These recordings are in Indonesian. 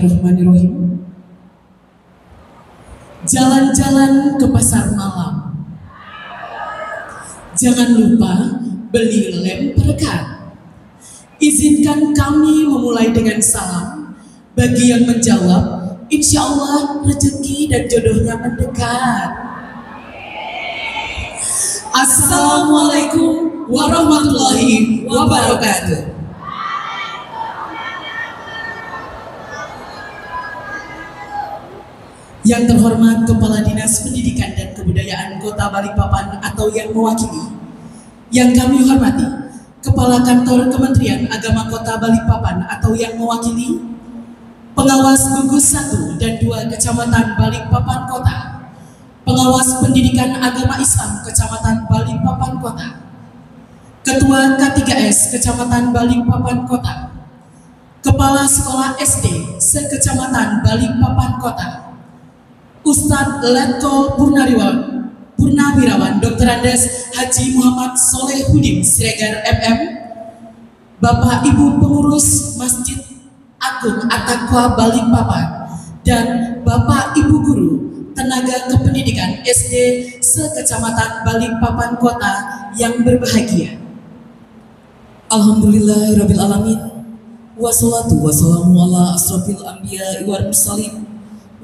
Bismillahirrahmanirrahim. Jalan-jalan ke pasar malam, jangan lupa beli lem perekat. Izinkan kami memulai dengan salam. Bagi yang menjawab, insya Allah rezeki dan jodohnya mendekat. Assalamualaikum warahmatullahi wabarakatuh. Yang terhormat Kepala Dinas Pendidikan dan Kebudayaan Kota Balikpapan atau yang mewakili, yang kami hormati Kepala Kantor Kementerian Agama Kota Balikpapan atau yang mewakili, Pengawas Gugus 1 dan 2 Kecamatan Balikpapan Kota, Pengawas Pendidikan Agama Islam Kecamatan Balikpapan Kota, Ketua K3S Kecamatan Balikpapan Kota, Kepala Sekolah SD se-Kecamatan Balikpapan Kota, Ustadz Letko Purnawirawan Dr. Andes Haji Muhammad Solehudin Siregar MM, Bapak Ibu Pengurus Masjid Agung At-Taqwa Balikpapan, dan Bapak Ibu Guru Tenaga Kependidikan SD se-Kecamatan Balikpapan Kota yang berbahagia. Alhamdulillahirabbil alamin. Wassalatu wassalamu ala asrofil anbiya wal mursalin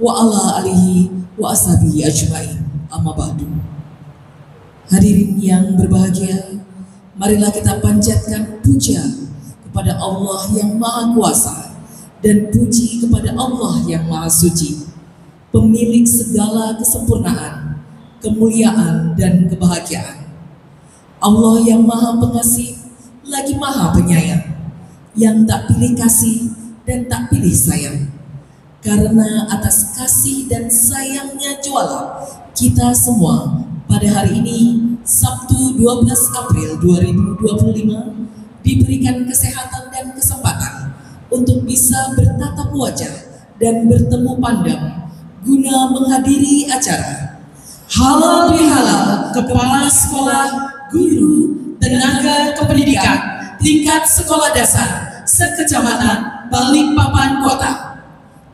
wa ala alihi wa ashabihi ajmain, amma ba'du. Hadirin yang berbahagia, marilah kita panjatkan puja kepada Allah yang Maha Kuasa dan puji kepada Allah yang Maha Suci, pemilik segala kesempurnaan, kemuliaan dan kebahagiaan. Allah yang Maha Pengasih lagi Maha Penyayang, yang tak pilih kasih dan tak pilih sayang. Karena atas kasih dan sayangnya jualah kita semua pada hari ini, Sabtu 12 April 2025, diberikan kesehatan dan kesempatan untuk bisa bertatap wajah dan bertemu pandang guna menghadiri acara Halal Bihalal Kepala Sekolah, Guru, Tenaga Kependidikan tingkat sekolah dasar se-Kecamatan Balikpapan Kota,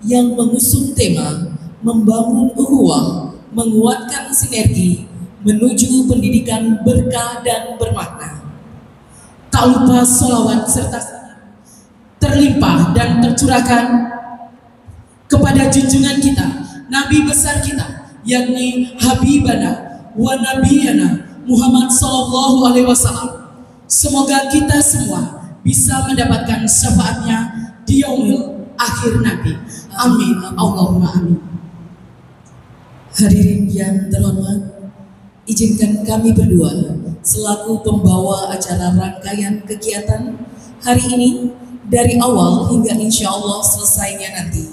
yang mengusung tema membangun ukhuwah, menguatkan sinergi menuju pendidikan berkah dan bermakna. Tak lupa sholawat serta terlimpah dan tercurahkan kepada junjungan kita, Nabi besar kita, yakni Habibana wa Nabiyana Muhammad Sallallahu Alaihi Wasallam. Semoga kita semua bisa mendapatkan syafaatnya di yaumil akhir nanti. Amin, Allahumma amin. Hadirin yang terhormat, izinkan kami berdua selaku pembawa acara rangkaian kegiatan hari ini dari awal hingga insya Allah selesainya nanti,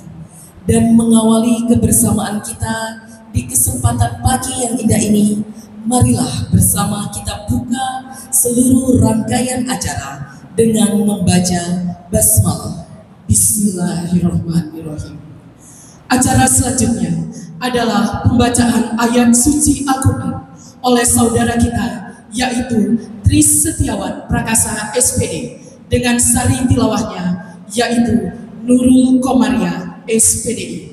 dan mengawali kebersamaan kita di kesempatan pagi yang indah ini. Marilah bersama kita buka seluruh rangkaian acara dengan membaca basmalah. Bismillahirrahmanirrahim. Acara selanjutnya adalah pembacaan ayat suci Al-Quran oleh saudara kita, yaitu Tris Setiawan Prakasa SPD, dengan sari tilawahnya yaitu Nurul Komaria SPDI.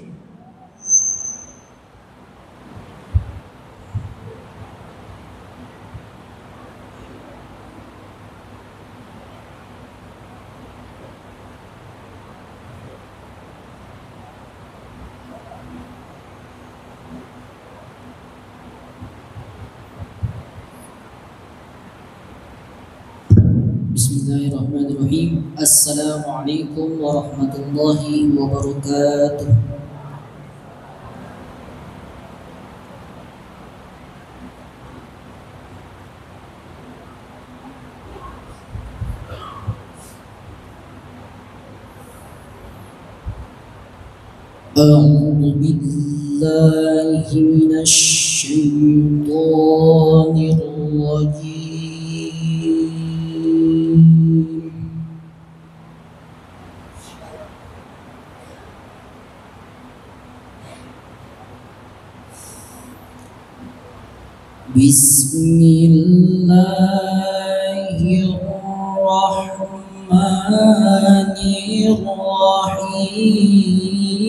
Bismillahirrahmanirrahim. Assalamualaikum warahmatullahi wabarakatuh. A'udzu billahi minasy syaithanir rajim. Bismillahirrahmanirrahim.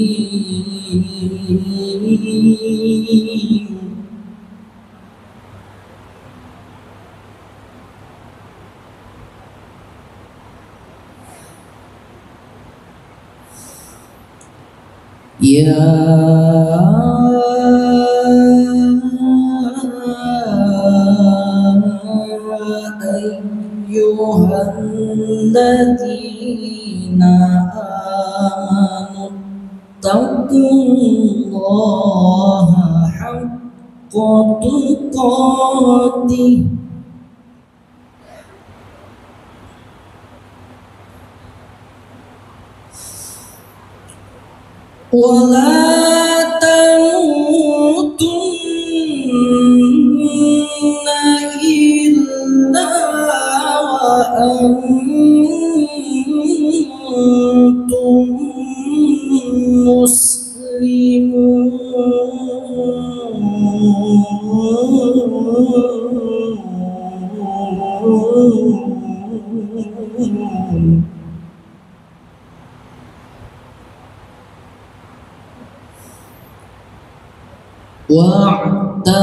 يا أيها الذين آمنوا اتقوا الله حق تقاته ولا تموتن إلا وأنتم مسلمون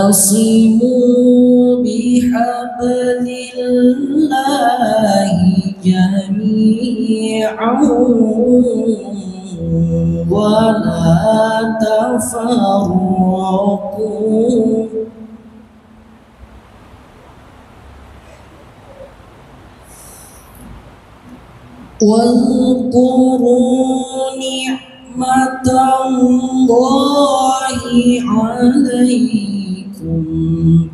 واعتصموا بحبل الله جميعا ولا تفرقوا واذكروا نعمة الله عليكم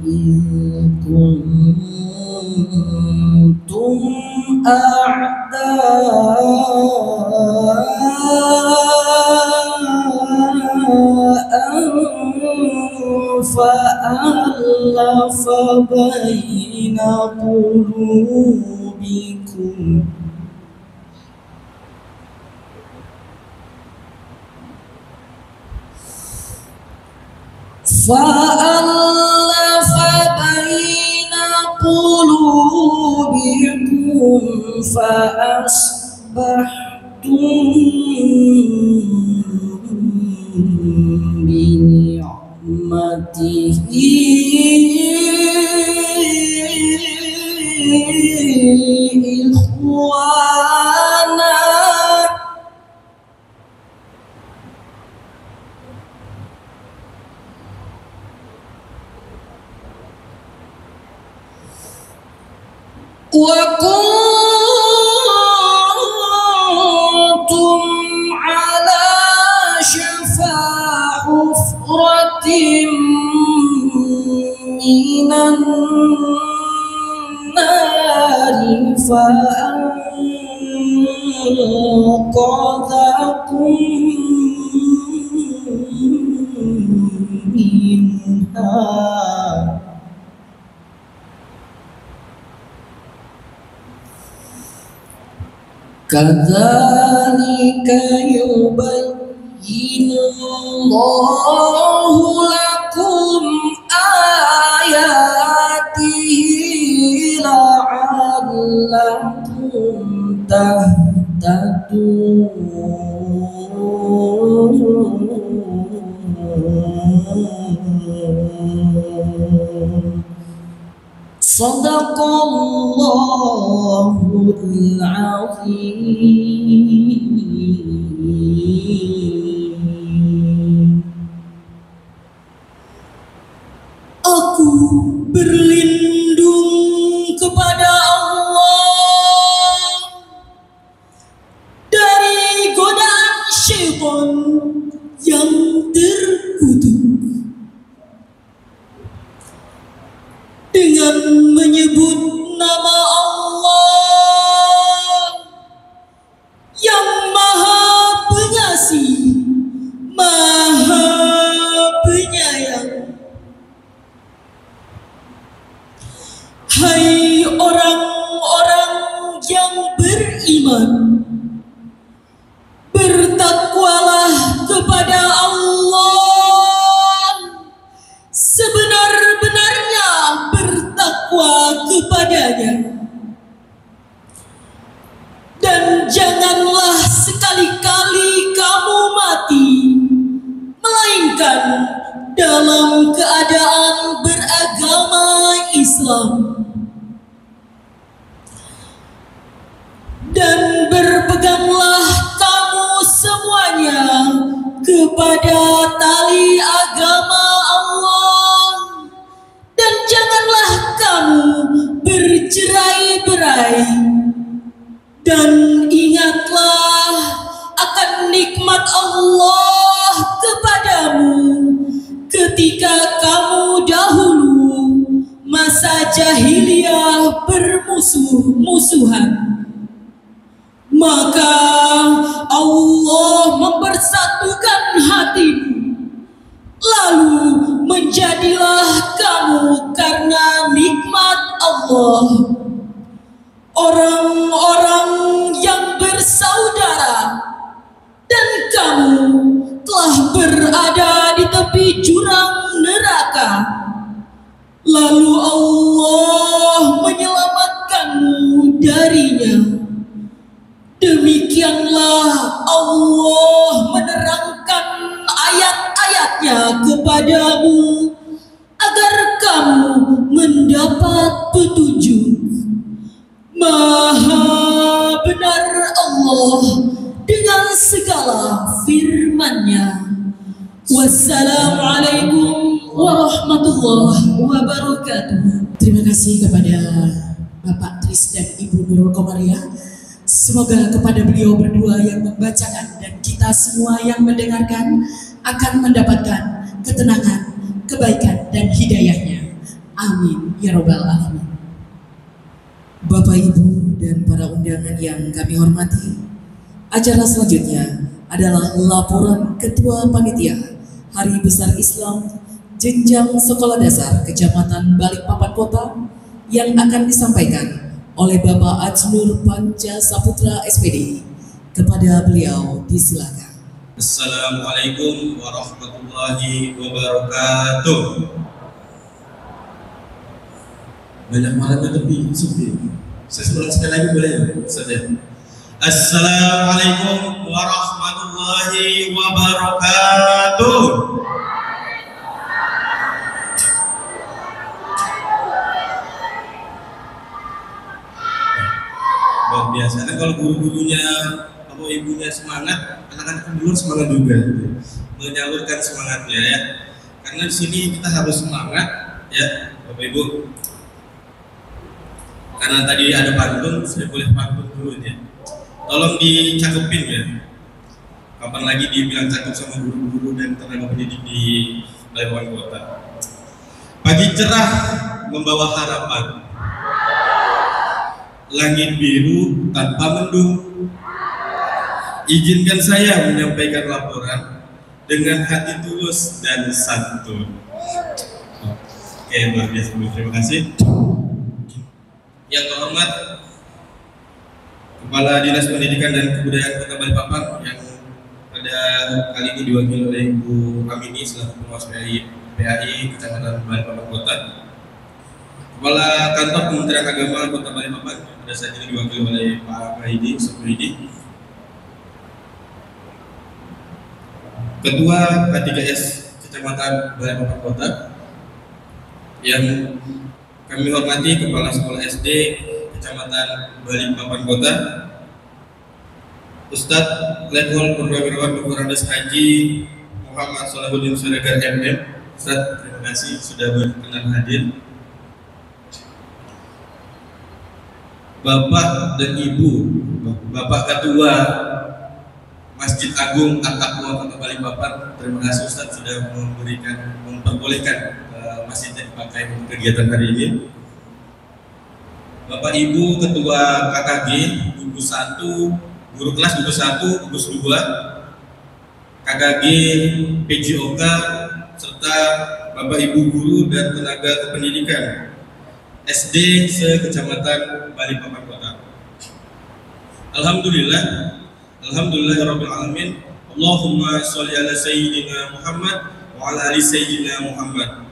إذ كنتم أعداء فألف بين قلوبكم فأصبحتم بنعمته إخوانا وكنتم على شفا حفرة من النار فأنقذكم منها كذلك يبين الله لكم آياته لعلكم تهتدون صدق الله العظيم. Aku berlindung kepada Allah dari godaan syaitan yang terkutuk. Dengan menyebut nama Allah yang Maha Pengasih, Maha Penyayang. Hai orang-orang yang beriman, bertakwalah kepada Allah sebenar-benarnya bertakwa kepadanya, dan janganlah sekali-kali kamu mati melainkan dalam keadaan beragama Islam, dan berpeganglah kamu semuanya kepada tali agama Allah, dan janganlah kamu bercerai-berai, dan ingatlah akan nikmat Allah kepadamu ketika kamu dahulu masa jahiliyah bermusuh-musuhan. Maka Allah mempersatukan hatimu, lalu menjadilah kamu karena nikmat Allah orang-orang yang bersaudara, dan kamu telah berada di tepi jurang neraka. Lalu Allah menyelamatkanmu darinya. Demikianlah Allah menerangkan ayat-ayatnya kepadamu agar kamu mendapat petunjuk. Maha benar Allah dengan segala firman-Nya. Wassalamualaikum warahmatullahi wabarakatuh. Terima kasih kepada Bapak Tris dan Ibu Nurul Komariah. Semoga kepada beliau berdua yang membacakan dan kita semua yang mendengarkan akan mendapatkan ketenangan, kebaikan, dan hidayahnya. Amin ya robbal alamin. Bapak, Ibu, dan para undangan yang kami hormati, acara selanjutnya adalah laporan Ketua Panitia Hari Besar Islam Jenjang Sekolah Dasar Kecamatan Balikpapan Kota yang akan disampaikan oleh Bapak Ajnur Panca Saputra SPD. Kepada beliau disilakan. Assalamualaikum warahmatullahi wabarakatuh. Banyak malamnya tapi sepi. Saya ulang sekali lagi boleh ya? Saja. Assalamualaikum warahmatullahi wabarakatuh. Luar biasa kan, kalau guru-gurunya atau ibunya semangat, anak-anak dulu semangat juga, menyalurkan semangatnya ya. Karena di sini kita harus semangat ya, Bapak Ibu. Karena tadi ada pantun, saya boleh pantun dulu ya. Tolong dicakepin ya. Kapan lagi dibilang cakep sama guru-guru dan tenaga pendidik di Balikpapan Kota. Pagi cerah membawa harapan. Langit biru tanpa mendung. Izinkan saya menyampaikan laporan dengan hati tulus dan santun. Oke, luar biasa. Terima kasih. Yang terhormat Kepala Dinas Pendidikan dan Kebudayaan Kota Balikpapan yang pada kali ini diwakili oleh Ibu Amini selaku Pengawas PAI Kecamatan Balikpapan Kota. Kepala Kantor Kementerian Agama Kota Balikpapan pada saat ini diwakili oleh Pak Maidi Supridi. Ketua K3S Kecamatan Balikpapan Kota yang kami hormati Kepala Sekolah SD Kecamatan Balikpapan Kota, Ustadz Letkol Purnawirawan Pengurus Haji Muhammad Salahuddin Suregar MM. Ustadz, terima kasih sudah berkenan hadir. Bapak dan Ibu, Bapak Ketua Masjid Agung At-Taqwa Kota Balikpapan, terima kasih Ustadz sudah memperbolehkan masjidnya dipakai untuk kegiatan hari ini. Bapak Ibu Ketua KKG, gugus 1, guru kelas gugus 1, gugus 2, KKG, PJOK, serta Bapak Ibu guru dan tenaga kependidikan SD se-Kecamatan Balikpapan Kota. Alhamdulillah, alhamdulillahirabbil alamin. Allahumma sholli ala sayyidina Muhammad wa ala ali sayyidina Muhammad.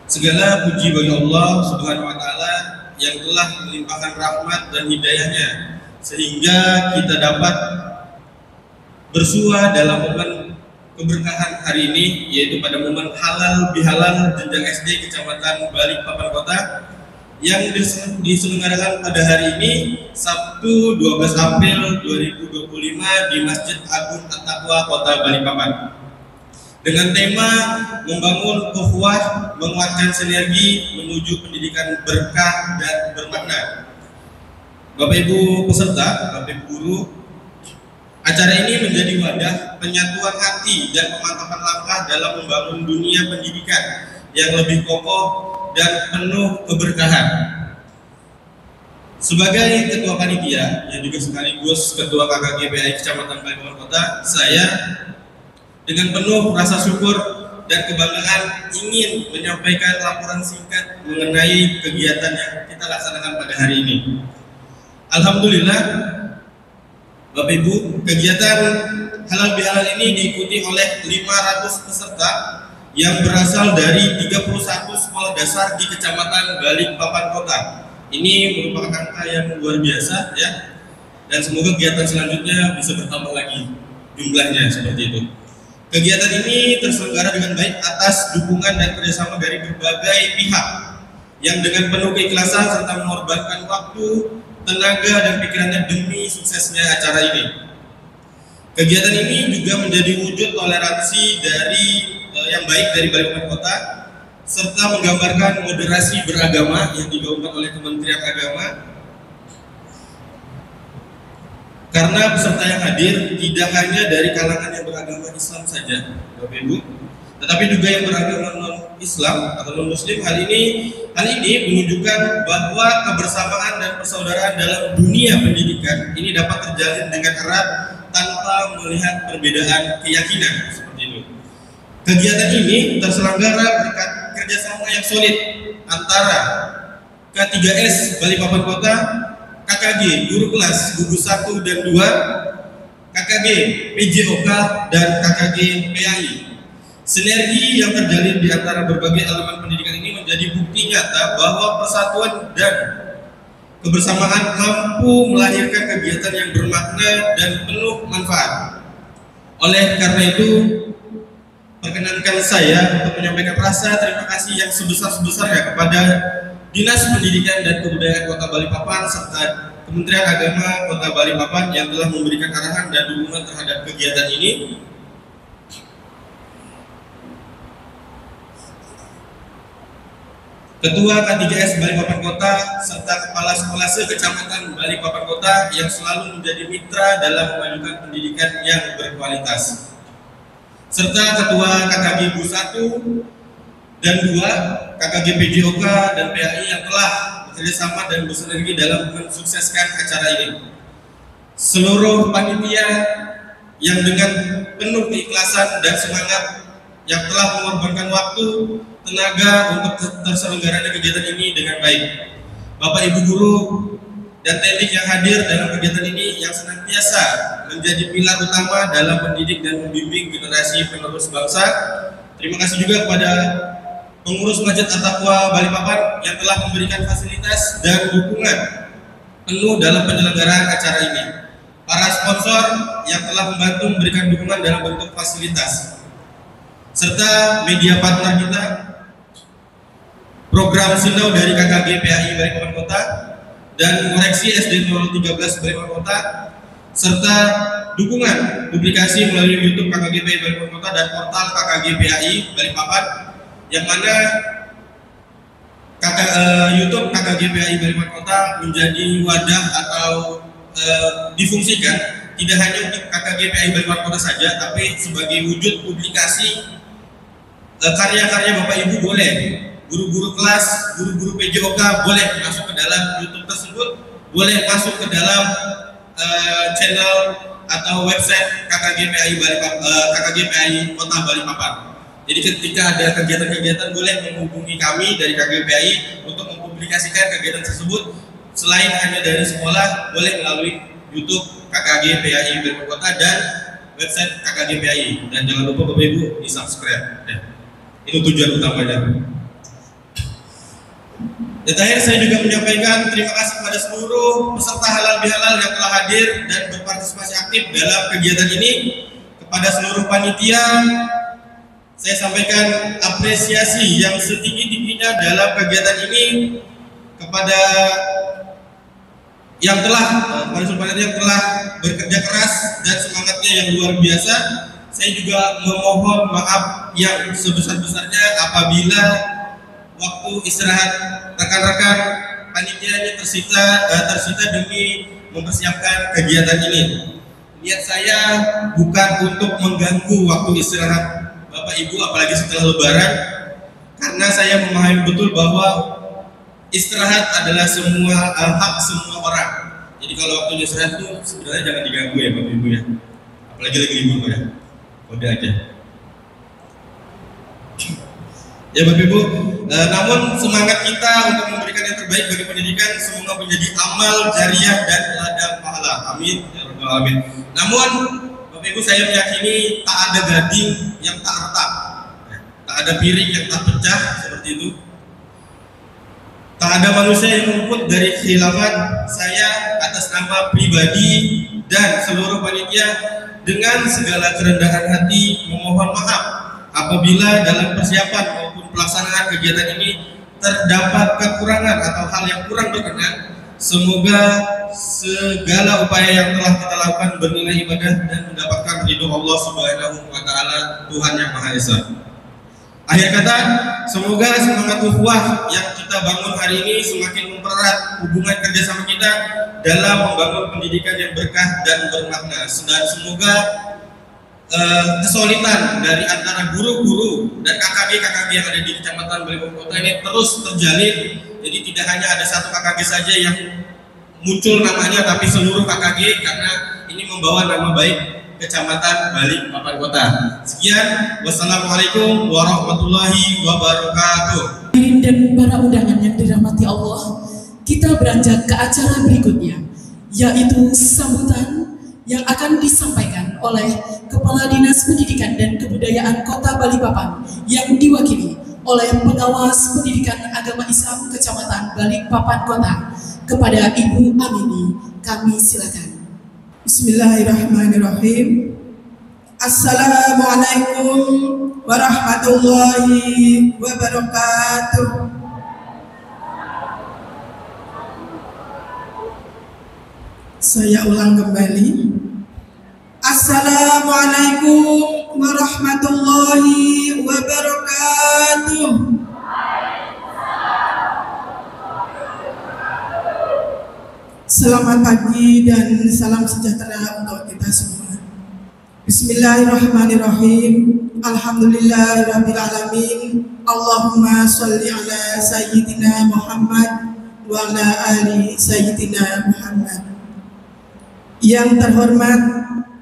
Segala puji bagi Allah Subhanahu wa taala yang telah melimpahkan rahmat dan hidayahnya sehingga kita dapat bersua dalam momen keberkahan hari ini, yaitu pada momen halal bihalal jenjang SD Kecamatan Balikpapan Kota yang diselenggarakan pada hari ini Sabtu 12 April 2025 di Masjid Agung At-Taqwa Kota Balikpapan dengan tema membangun ukhuwah, menguatkan sinergi menuju pendidikan berkah dan bermakna. Bapak Ibu peserta, Bapak Ibu guru, acara ini menjadi wadah penyatuan hati dan pemantapan langkah dalam membangun dunia pendidikan yang lebih kokoh dan penuh keberkahan. Sebagai Ketua Panitia yang juga sekaligus Ketua KKGPAI Kecamatan Balikpapan Kota, saya dengan penuh rasa syukur dan kebanggaan ingin menyampaikan laporan singkat mengenai kegiatan yang kita laksanakan pada hari ini. Alhamdulillah, Bapak Ibu, kegiatan halal bihalal ini diikuti oleh 500 peserta yang berasal dari 31 sekolah dasar di Kecamatan Balikpapan Kota. Ini merupakan angka yang luar biasa ya. Dan semoga kegiatan selanjutnya bisa bertambah lagi jumlahnya seperti itu. Kegiatan ini terselenggara dengan baik atas dukungan dan kerjasama dari berbagai pihak yang dengan penuh keikhlasan serta mengorbankan waktu, tenaga dan pikirannya demi suksesnya acara ini. Kegiatan ini juga menjadi wujud toleransi yang baik dari Balikpapan Kota serta menggambarkan moderasi beragama yang digaungkan oleh Kementerian Agama. Karena peserta yang hadir tidak hanya dari kalangan yang beragama Islam saja, Bapak Ibu, tetapi juga yang beragama non-Islam atau non-Muslim. Hal ini menunjukkan bahwa kebersamaan dan persaudaraan dalam dunia pendidikan ini dapat terjalin dengan erat tanpa melihat perbedaan keyakinan seperti itu. Kegiatan ini terselenggara berkat kerjasama yang solid antara K3S Balikpapan Kota, KKG Guru Kelas Gugus 1 dan 2, KKG PJOK dan KKG PAI. Sinergi yang terjalin di antara berbagai elemen pendidikan ini menjadi bukti nyata bahwa persatuan dan kebersamaan mampu melahirkan kegiatan yang bermakna dan penuh manfaat. Oleh karena itu, perkenankan saya untuk menyampaikan rasa terima kasih yang sebesar-besarnya kepada Dinas Pendidikan dan Kebudayaan Kota Balikpapan serta Kementerian Agama Kota Balikpapan yang telah memberikan arahan dan dukungan terhadap kegiatan ini. Ketua K3S Balikpapan Kota serta Kepala Sekolah Se-Kecamatan Balikpapan Kota yang selalu menjadi mitra dalam memajukan pendidikan yang berkualitas, serta Ketua KKG Guru 1 dan 2, KKG PJOK dan PAI yang telah bekerjasama dan bersinergi dalam mensukseskan acara ini. Seluruh panitia yang dengan penuh keikhlasan dan semangat yang telah mengorbankan waktu, tenaga untuk terselenggaranya kegiatan ini dengan baik. Bapak Ibu guru dan teknik yang hadir dalam kegiatan ini yang senantiasa menjadi pilar utama dalam mendidik dan membimbing generasi penerus bangsa. Terima kasih juga kepada pengurus Masjid At-Taqwa Balikpapan yang telah memberikan fasilitas dan dukungan penuh dalam penyelenggaraan acara ini. Para sponsor yang telah membantu memberikan dukungan dalam bentuk fasilitas, serta media partner kita, program Sinau dari KKG PAI Balikpapan Kota dan koreksi SD 013 Balikpapan Kota, serta dukungan publikasi melalui YouTube KKG PAI Balikpapan Kota dan portal KKG PAI Balikpapan, yang mana YouTube KKG PAI Balikpapan Kota menjadi wadah atau difungsikan tidak hanya untuk KKG PAI Balikpapan Kota saja, tapi sebagai wujud publikasi karya-karya Bapak Ibu boleh, guru-guru kelas, guru-guru PJOK boleh masuk ke dalam YouTube tersebut, boleh masuk ke dalam channel atau website KKG PAI Kota Balikpapan. Jadi ketika ada kegiatan-kegiatan boleh menghubungi kami dari KKG PAI untuk mempublikasikan kegiatan tersebut. Selain hanya dari sekolah, boleh melalui YouTube KKG PAI Balikpapan Kota dan website KKG PAI. Dan jangan lupa Bapak Ibu di subscribe. Itu tujuan utamanya. Dan terakhir saya juga menyampaikan terima kasih kepada seluruh peserta halal bihalal yang telah hadir dan berpartisipasi aktif dalam kegiatan ini. Kepada seluruh panitia, saya sampaikan apresiasi yang setinggi-tingginya dalam kegiatan ini. kepada yang telah bekerja keras dan semangatnya yang luar biasa. Saya juga memohon maaf yang sebesar-besarnya apabila waktu istirahat rekan-rekan panitia ini tersita demi mempersiapkan kegiatan ini. Niat saya bukan untuk mengganggu waktu istirahat Bapak Ibu, apalagi setelah Lebaran, karena saya memahami betul bahwa istirahat adalah hak semua orang. Jadi kalau waktu istirahat itu sebenarnya jangan diganggu ya Bapak Ibu ya, apalagi lagi libur ya, kode aja. Ya Bapak Ibu, namun semangat kita untuk memberikan yang terbaik bagi pendidikan semoga menjadi amal jariah dan ladang pahala. Amin ya rabbal alamin. Namun Bapak Ibu, saya meyakini tak ada gading yang tak retak, tak ada piring yang tak pecah seperti itu. Tak ada manusia yang luput dari khilafan. Saya atas nama pribadi dan seluruh panitia dengan segala kerendahan hati memohon maaf apabila dalam persiapan maupun pelaksanaan kegiatan ini terdapat kekurangan atau hal yang kurang berkenan. Semoga segala upaya yang telah kita lakukan bernilai ibadah dan mendapatkan ridho Allah Subhanahu wa Ta'ala, Tuhan yang Maha Esa. Akhir kata, semoga semangat ukhuwah yang kita bangun hari ini semakin mempererat hubungan kerjasama kita dalam membangun pendidikan yang berkah dan bermakna. Dan semoga kesulitan dari antara guru-guru dan KKG yang ada di Kecamatan Balikpapan Kota ini terus terjalin. Jadi tidak hanya ada satu KKG saja yang muncul namanya, tapi seluruh KKG, karena ini membawa nama baik Kecamatan Balikpapan Kota. Sekian, wassalamualaikum warahmatullahi wabarakatuh. Dan para undangan yang dirahmati Allah, kita beranjak ke acara berikutnya, yaitu sambutan yang akan disampaikan oleh Kepala Dinas Pendidikan dan Kebudayaan Kota Balikpapan yang diwakili oleh Pengawas Pendidikan Agama Islam Kecamatan Balikpapan Kota. Kepada Ibu Amini, kami silakan. Bismillahirrahmanirrahim. Assalamualaikum warahmatullahi wabarakatuh. Saya ulang kembali. Assalamualaikum warahmatullahi wabarakatuh. Selamat pagi dan salam sejahtera untuk kita semua. Bismillahirrahmanirrahim. Alhamdulillahirabbil alamin. Allahumma sholli ala sayyidina Muhammad wa ala ali sayyidina Muhammad. Yang terhormat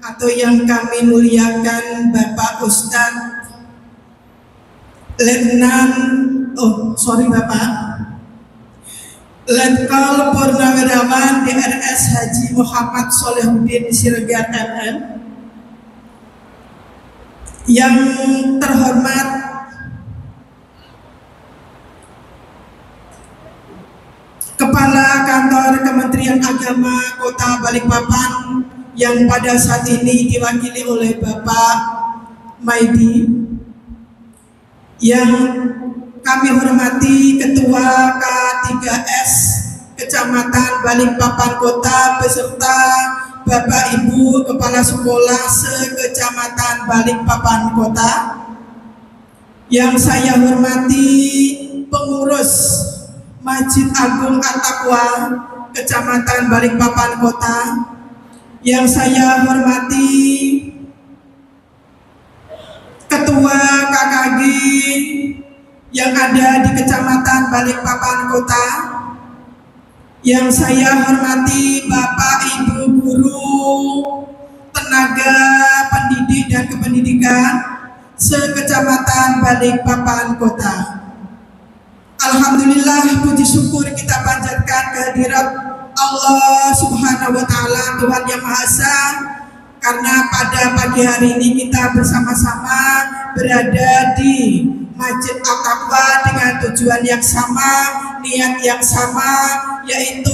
atau yang kami muliakan Bapak Ustadz Letkol Purnawirawan DRS Haji Muhammad Solehuddin Siregar MM. Yang terhormat Kepala Kantor Kementerian Agama Kota Balikpapan yang pada saat ini diwakili oleh Bapak Maidi. Yang kami hormati Ketua K3S Kecamatan Balikpapan Kota beserta Bapak Ibu Kepala Sekolah se-Kecamatan Balikpapan Kota. Yang saya hormati pengurus Masjid Agung At-Taqwa Kecamatan Balikpapan Kota. Yang saya hormati Ketua KKG yang ada di Kecamatan Balikpapan Kota. Yang saya hormati Bapak Ibu guru, tenaga pendidik dan kependidikan se-Kecamatan Balikpapan Kota. Alhamdulillah, puji syukur kita panjatkan kehadirat Allah Subhanahu wa Ta'ala, Tuhan yang Maha Esa, karena pada pagi hari ini kita bersama-sama berada di Masjid At-Taqwa dengan tujuan yang sama, niat yang sama, yaitu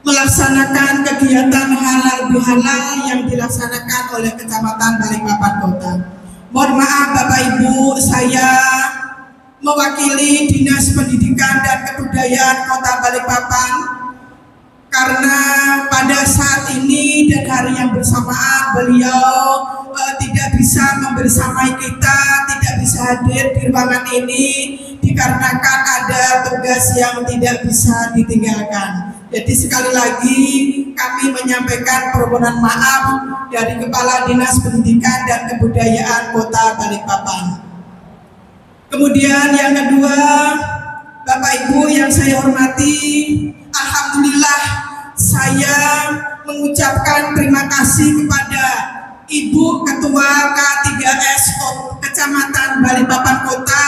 melaksanakan kegiatan halal bihalal yang dilaksanakan oleh Kecamatan Balikpapan Kota. Mohon maaf Bapak Ibu, saya mewakili Dinas Pendidikan dan Kebudayaan Kota Balikpapan, karena pada saat ini dan hari yang bersamaan beliau tidak bisa membersamai kita, tidak bisa hadir di ruangan ini dikarenakan ada tugas yang tidak bisa ditinggalkan. Jadi sekali lagi kami menyampaikan permohonan maaf dari Kepala Dinas Pendidikan dan Kebudayaan Kota Balikpapan. Kemudian yang kedua, Bapak Ibu yang saya hormati, alhamdulillah saya mengucapkan terima kasih kepada Ibu Ketua K3S Kecamatan Balikpapan Kota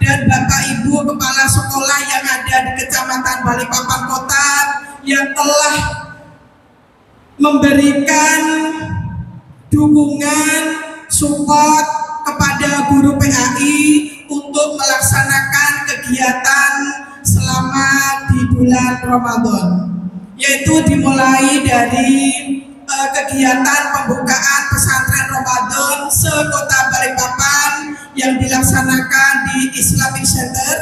dan Bapak Ibu Kepala Sekolah yang ada di Kecamatan Balikpapan Kota yang telah memberikan dukungan, support kepada guru PAI untuk melaksanakan kegiatan selama di bulan Ramadan, yaitu dimulai dari kegiatan pembukaan pesantren Ramadan se-Kota Balikpapan yang dilaksanakan di Islamic Center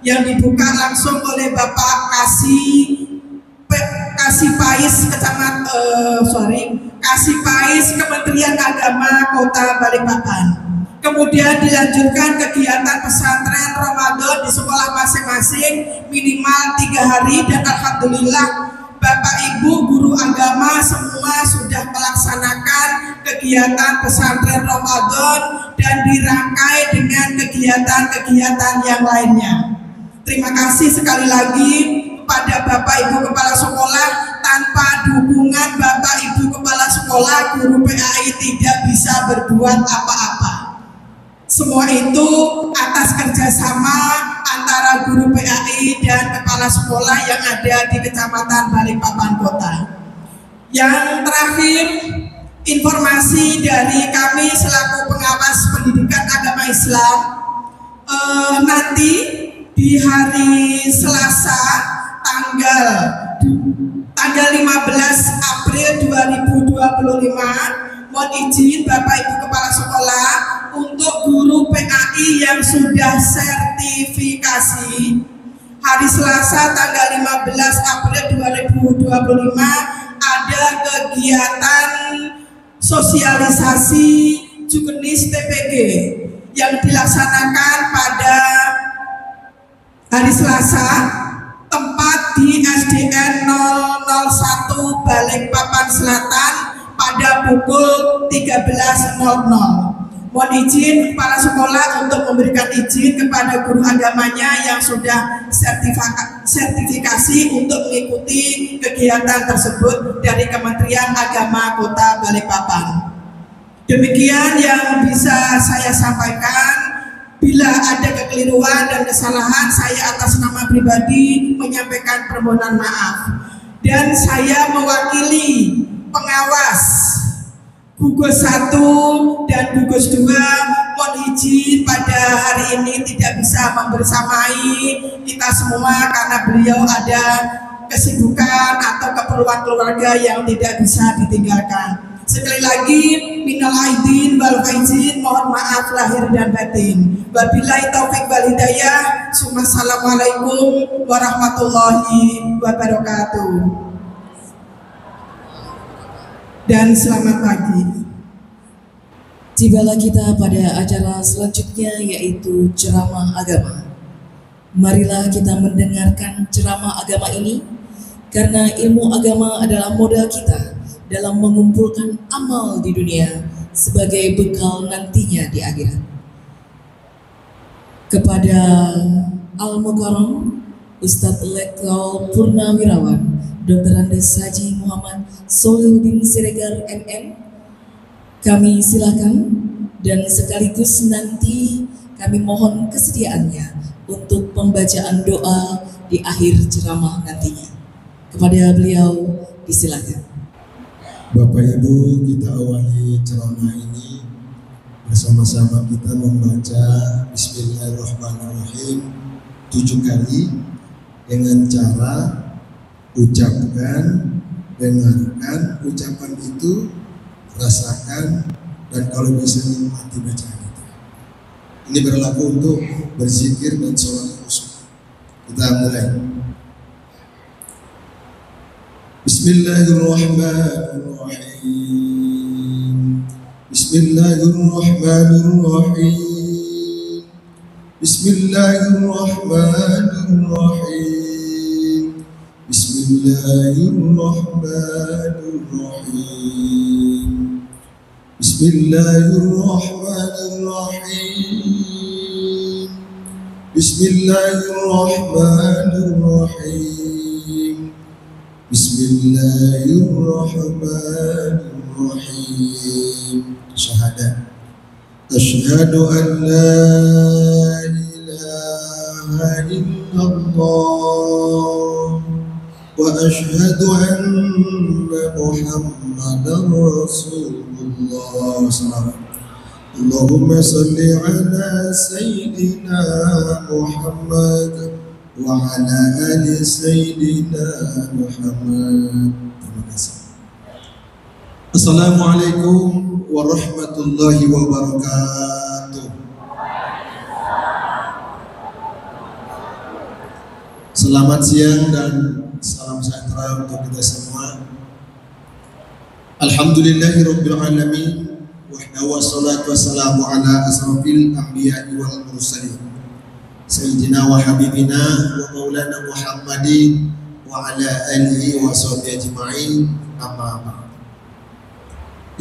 yang dibuka langsung oleh Bapak Kasih Pais Kementerian Agama Kota Balikpapan. Kemudian dilanjutkan kegiatan pesantren Ramadan di sekolah masing-masing minimal 3 hari, dan alhamdulillah Bapak Ibu guru agama semua sudah melaksanakan kegiatan pesantren Ramadan dan dirangkai dengan kegiatan-kegiatan yang lainnya. Terima kasih sekali lagi kepada Bapak Ibu Kepala Sekolah. Tanpa dukungan Bapak Ibu Kepala Sekolah, guru PAI tidak bisa berbuat apa-apa. Semua itu atas kerjasama antara guru PAI dan kepala sekolah yang ada di Kecamatan Balikpapan Kota. Yang terakhir, informasi dari kami selaku pengawas pendidikan agama Islam, nanti di hari Selasa tanggal 15 April 2025, mohon izin Bapak Ibu Kepala Sekolah untuk guru PAI yang sudah sertifikasi, hari Selasa tanggal 15 April 2025 ada kegiatan sosialisasi Jukenis TPG yang dilaksanakan pada hari Selasa, tempat di SDN 001 Balikpapan Selatan pada pukul 13.00. Mohon izin kepala sekolah untuk memberikan izin kepada guru agamanya yang sudah sertifikasi untuk mengikuti kegiatan tersebut dari Kementerian Agama Kota Balikpapan. Demikian yang bisa saya sampaikan. Bila ada kekeliruan dan kesalahan, saya atas nama pribadi menyampaikan permohonan maaf. Dan saya mewakili pengawas gugus 1 dan gugus 2 mohon izin pada hari ini tidak bisa membersamai kita semua karena beliau ada kesibukan atau keperluan keluarga yang tidak bisa ditinggalkan. Sekali lagi, minal aidin wal faizin, mohon maaf lahir dan batin. Wabillahi taufik wal hidayah. Assalamualaikum warahmatullahi wabarakatuh. Dan selamat pagi. Tibalah kita pada acara selanjutnya, yaitu ceramah agama. Marilah kita mendengarkan ceramah agama ini, karena ilmu agama adalah modal kita dalam mengumpulkan amal di dunia sebagai bekal nantinya di akhirat. Kepada Al-Mukarram Ustadz Letkol Purnawirawan Dr. Andes Haji Muhammad Solihuddin Siregar MM, kami silakan, dan sekaligus nanti kami mohon kesediaannya untuk pembacaan doa di akhir ceramah nantinya. Kepada beliau disilakan. Bapak Ibu, kita awali ceramah ini bersama-sama kita membaca Bismillahirrahmanirrahim 7 kali dengan cara ucapkan, dengarkan ucapan itu, rasakan, dan kalau bisa nikmati bacaan itu. Ini berlaku untuk berzikir dan sholat khusyuk. Kita mulai. Bismillahirrahmanirrahim. Bismillahirrahmanirrahim. Bismillahirrahmanirrahim. Bismillahirrahmanirrahim. Bismillahirrahmanirrahim. Bismillahirrahmanirrahim. Bismillahirrahmanirrahim. Syahadat. Asyhadu an la ilaha illallah wa asyhadu anna Muhammadar Rasulullah. Allahumma salli ala Sayyidina Muhammad wa ala ali Sayyidina Muhammad. Terima kasih. Assalamualaikum warahmatullahi wabarakatuh. Selamat siang dan salam sejahtera untuk kita semua. Alhamdulillahirabbil alamin. Wassalatu wassalamu ala asrafil anbiya'i wal mursalin sayyidina wa habibina wa maulana Muhammadin wa ala alihi wa sahbihi ajma'in. Amma ba'd.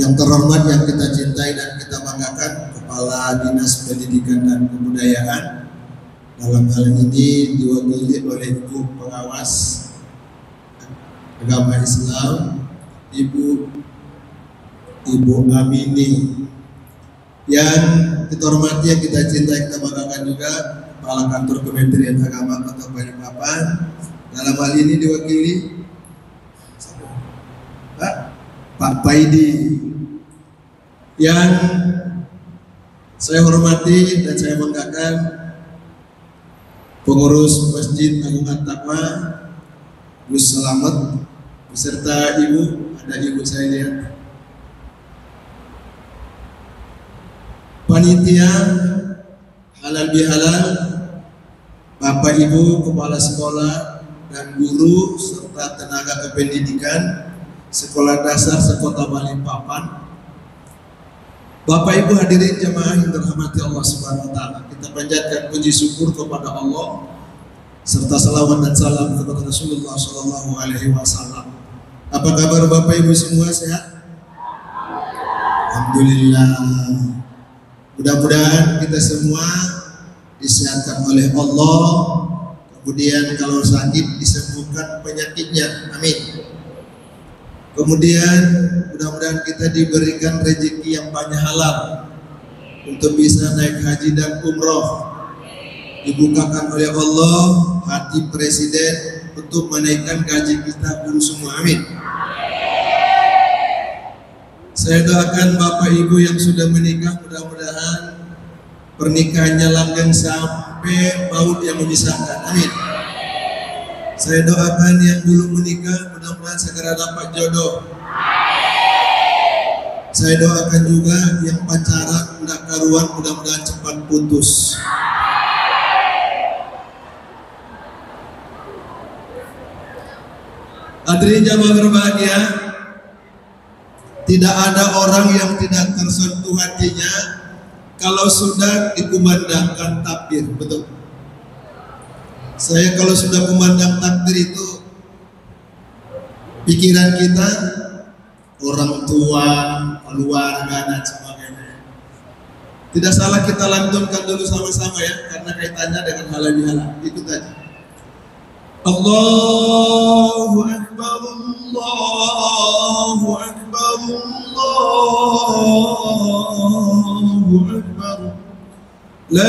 Yang terhormat, yang kita cintai dan kita banggakan, Kepala Dinas Pendidikan dan Kebudayaan, dalam hal ini diwakili oleh Ibu Pengawas Agama Islam, Ibu Amini. Yang kita hormati, yang kita cintai, kita banggakan juga Kepala Kantor Kementerian Agama Kota Balikpapan. Dalam hal ini diwakili Pak Paidi. Yang saya hormati dan saya banggakan pengurus Masjid Agung At-Taqwa, Gus Selamat, beserta Ibu, ada Ibu saya lihat. Panitia halal bihalal, Bapak Ibu Kepala Sekolah dan guru serta tenaga kependidikan Sekolah Dasar Sekota Balikpapan, Bapak Ibu hadirin jemaah yang dirahmati Allah Subhanahu wa taala. Kita panjatkan puji syukur kepada Allah serta salawat dan salam kepada Rasulullah sallallahu alaihi wasallam. Apa kabar Bapak Ibu semua, sehat? Alhamdulillah. Mudah-mudahan kita semua disehatkan oleh Allah, kemudian kalau sakit disembuhkan penyakitnya, amin. Kemudian mudah-mudahan kita diberikan rezeki yang banyak halal untuk bisa naik haji dan umroh. Dibukakan oleh Allah hati Presiden untuk menaikkan gaji kita guru semua, amin. Saya doakan Bapak Ibu yang sudah menikah, mudah-mudahan pernikahannya langgeng sampai maut yang memisahkan, amin. Saya doakan yang belum menikah, mudah-mudahan segera dapat jodoh. Saya doakan juga yang pacaran, tidak karuan, mudah-mudahan cepat putus. Hadirin jamaah berbahagia, tidak ada orang yang tidak tersentuh hatinya kalau sudah dikumandangkan takbir, betul. Saya kalau sudah memandang takbir itu, pikiran kita, orang tua, keluarga dan sebagainya. Tidak salah kita lantunkan dulu sama-sama ya, karena kaitannya dengan halal bihalal. Ikut aja. Allahu Akbar, Allahu Akbar, Allahu Akbar. La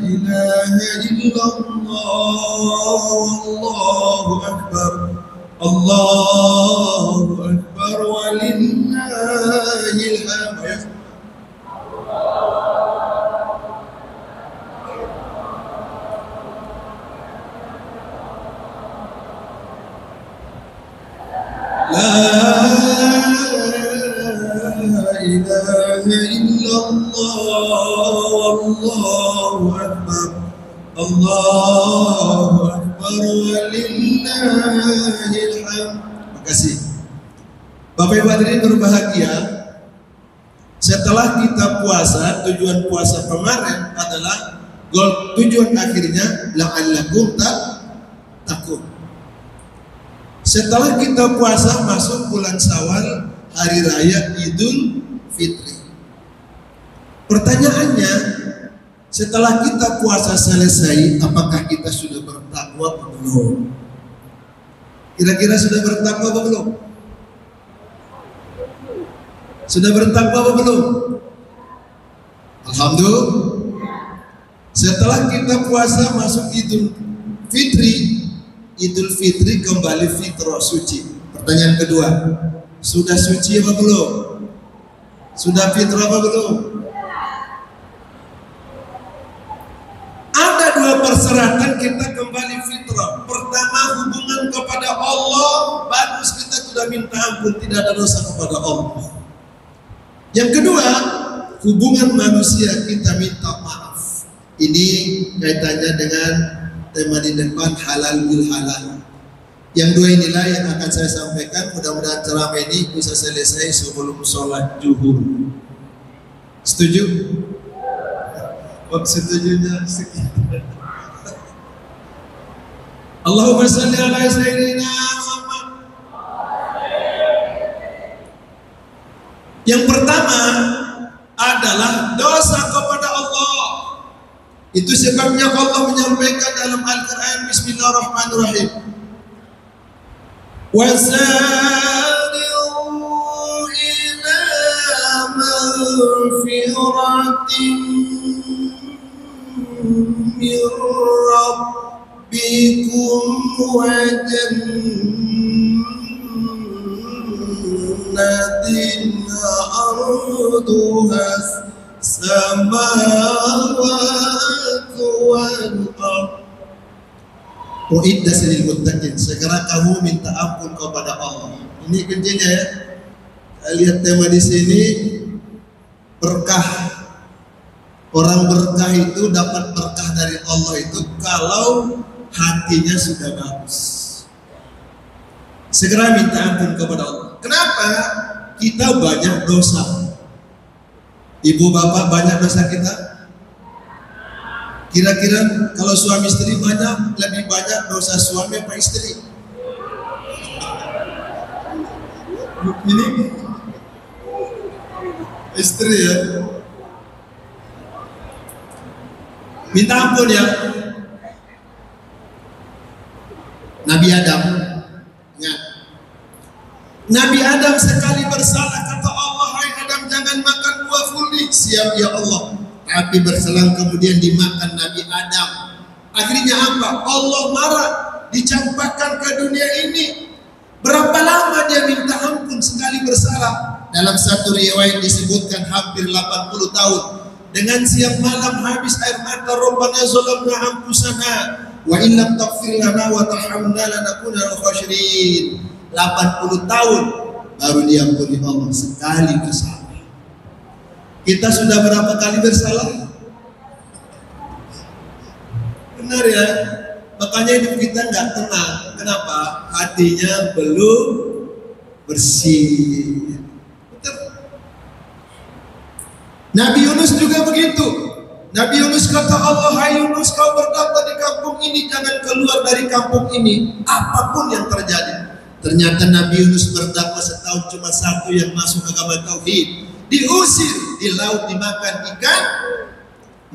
ilaha illallah, Allahu Akbar, Allahu Akbar, walillahil hamd. La illallah, Allahu akbar, Allahu akbar, walillahil hamd. Makasih. Bapak Ibu hadirin berbahagia, setelah kita puasa, tujuan puasa kemarin adalah tujuan akhirnya la'allakum tattaqun. Setelah kita puasa masuk bulan Syawal, hari raya Idul Fitri. Pertanyaannya, setelah kita puasa selesai, apakah kita sudah bertakwa atau belum? Kira-kira sudah bertakwa atau belum? Sudah bertakwa atau belum? Alhamdulillah. Setelah kita puasa masuk Idul Fitri, Idul Fitri kembali fitrah suci. Pertanyaan kedua, sudah suci apa belum? Sudah fitrah apa belum? Ada dua persyaratan kita kembali fitrah. Pertama, hubungan kepada Allah, bagus kita sudah minta ampun, tidak ada dosa kepada Allah. Yang kedua, hubungan manusia kita minta maaf. Ini kaitannya dengan tema di depan, halal bil halal. Yang dua inilah yang akan saya sampaikan. Mudah-mudahan ceramah ini bisa selesai sebelum sholat zuhur. Setuju? Setujunya sekian. Allahumma shalli ala sayyidina Muhammad. Yang pertama adalah dosa kepada Allah. Itu sebabnya Allah menyampaikan dalam Al-Quran, Bismillahirrahmanirrahim, wasari'u ila magfiratin min rabbikum wa jannatin arduha samawati wal ardh uiddat lil muttaqin. Segera kamu minta ampun kepada Allah. Ini kuncinya ya. Lihat tema di sini, berkah. Orang berkah itu dapat berkah dari Allah itu kalau hatinya sudah bagus. Segera minta ampun kepada Allah. Kenapa? Kita banyak dosa. Ibu bapak banyak dosa kita. Kira-kira kalau suami istri banyak, lebih banyak dosa suami apa istri? Ini istri ya. Minta ampun ya. Nabi Adam, ya. Nabi Adam sekali bersalah, kata Allah, hai Adam, jangan makan buah fuldi. Siap ya Allah. Tapi berselang kemudian dimakan Nabi Adam. Akhirnya apa? Allah marah, dicampakkan ke dunia ini. Berapa lama dia minta ampun sekali bersalah? Dalam satu riwayat disebutkan hampir 80 tahun. Dengan siang malam habis air mata, Rabbana zalamna anfusana wa in lam taghfir lana wa tarhamna lanakunanna minal khasirin. 80 tahun baru diampuni Allah sekali bersalah. Kita sudah berapa kali bersalah? Benar ya? Makanya hidup kita nggak tenang. Kenapa? Hatinya belum bersih. Betul. Nabi Yunus juga begitu. Nabi Yunus kata Allah, hai Yunus, kau berdakwah di kampung ini, jangan keluar dari kampung ini apapun yang terjadi. Ternyata Nabi Yunus berdakwah setahun cuma satu yang masuk agama tauhid. Diusir di laut, dimakan ikan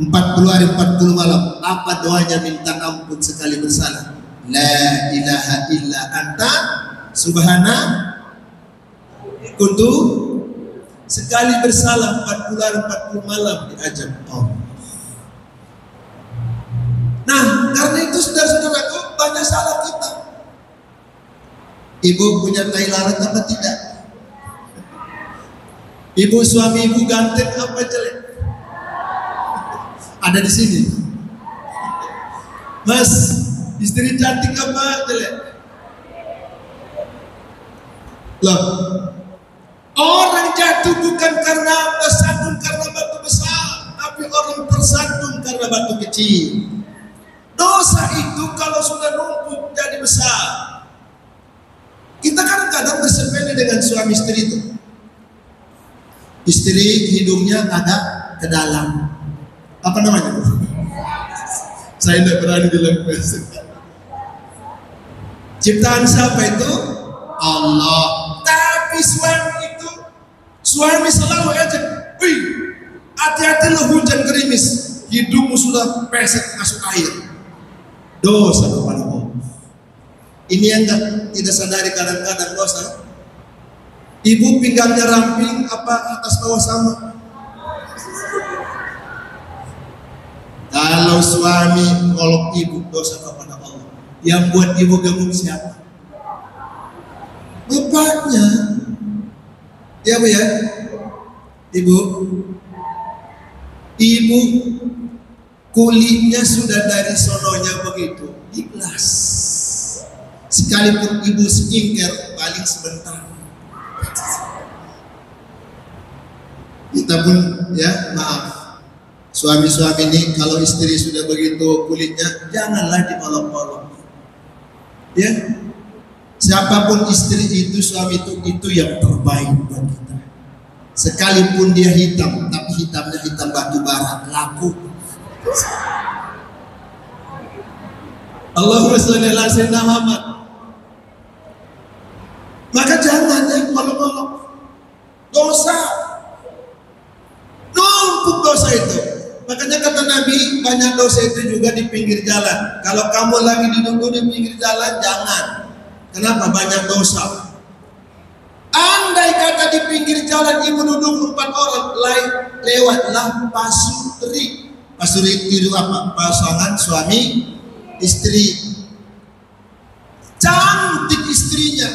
40 hari 40 malam. Apa doanya? Minta ampun sekali bersalah. La ilaha illa anta subhana kuntu. Sekali bersalah 40 hari 40 malam diajak Allah. Nah, karena itu saudara-saudaraku, banyak salah kita. Ibu punya tai lalat apa tidak? Ibu suami ibu ganteng apa jelek? Ada di sini. Mas, istri cantik apa jelek? Loh, orang jatuh bukan karena tersandung karena batu besar, tapi orang tersandung karena batu kecil. Dosa itu kalau sudah numpuk jadi besar. Kita kadang-kadang bersepele dengan suami istri itu. Istri hidungnya agak ke dalam. Apa namanya? Saya tidak berani bilang bahasa. Ciptaan siapa itu? Allah. Tapi suami selalu aja, wih, hati-hati lo hujan gerimis, hidungmu sudah pesek masuk air. Dosa kepada Allah. Ini yang tidak sadari kadang-kadang dosa. Ibu pinggangnya ramping, apa atas bawah sama? Kalau suami ngolok ibu, dosa kepada Allah. Yang buat ibu gemuk siapa? Bapaknya. Ya Bu ya? Ibu kulitnya sudah dari sononya begitu, ikhlas. Sekalipun ibu skincare paling sebentar. Kita pun ya maaf, suami-suami ini kalau istri sudah begitu kulitnya janganlah diolok-olok. Ya, siapapun istri itu, suami itu yang terbaik buat kita. Sekalipun dia hitam, tapi hitamnya hitam batu bara, laku. Allahumma sholli ala sayyidina Muhammad. Maka jangan olok-olok. Dosa numpuk dosa itu. Makanya kata Nabi, banyak dosa itu juga di pinggir jalan. Kalau kamu lagi duduk di pinggir jalan, jangan. Kenapa? Banyak dosa. Andai kata di pinggir jalan ibu duduk 4 orang, lewatlah pasutri. Pasutri itu apa? Pasangan suami istri. Cantik istrinya,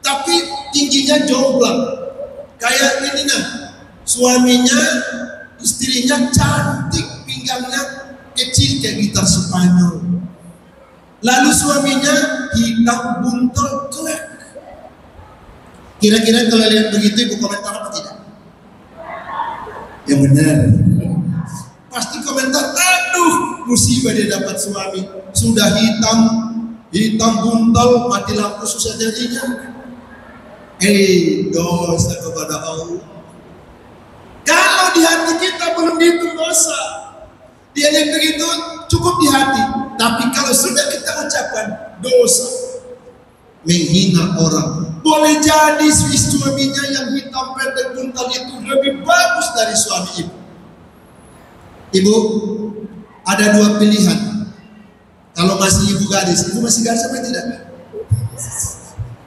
tapi tingginya jomblang. Kayak ini nah, suaminya, istrinya cantik, pinggangnya kecil kayak gitar Spanyol. Lalu suaminya hitam buntel jelek. Kira-kira kalau lihat begitu ibu komentar apa tidak? Yang benar. Pasti komentar, aduh musibah dia dapat suami. Sudah hitam buntel, mati lampu susah jadinya. Dosa kepada Allah. Kalau di hati kita belum dihitung dosa, dia yang begitu cukup di hati. Tapi kalau sudah kita ucapkan dosa, menghina orang. Boleh jadi suaminya yang hitam pendek buntal itu lebih bagus dari suami ibu. Ibu, ada 2 pilihan. Kalau masih ibu gadis masih gadis apa tidak?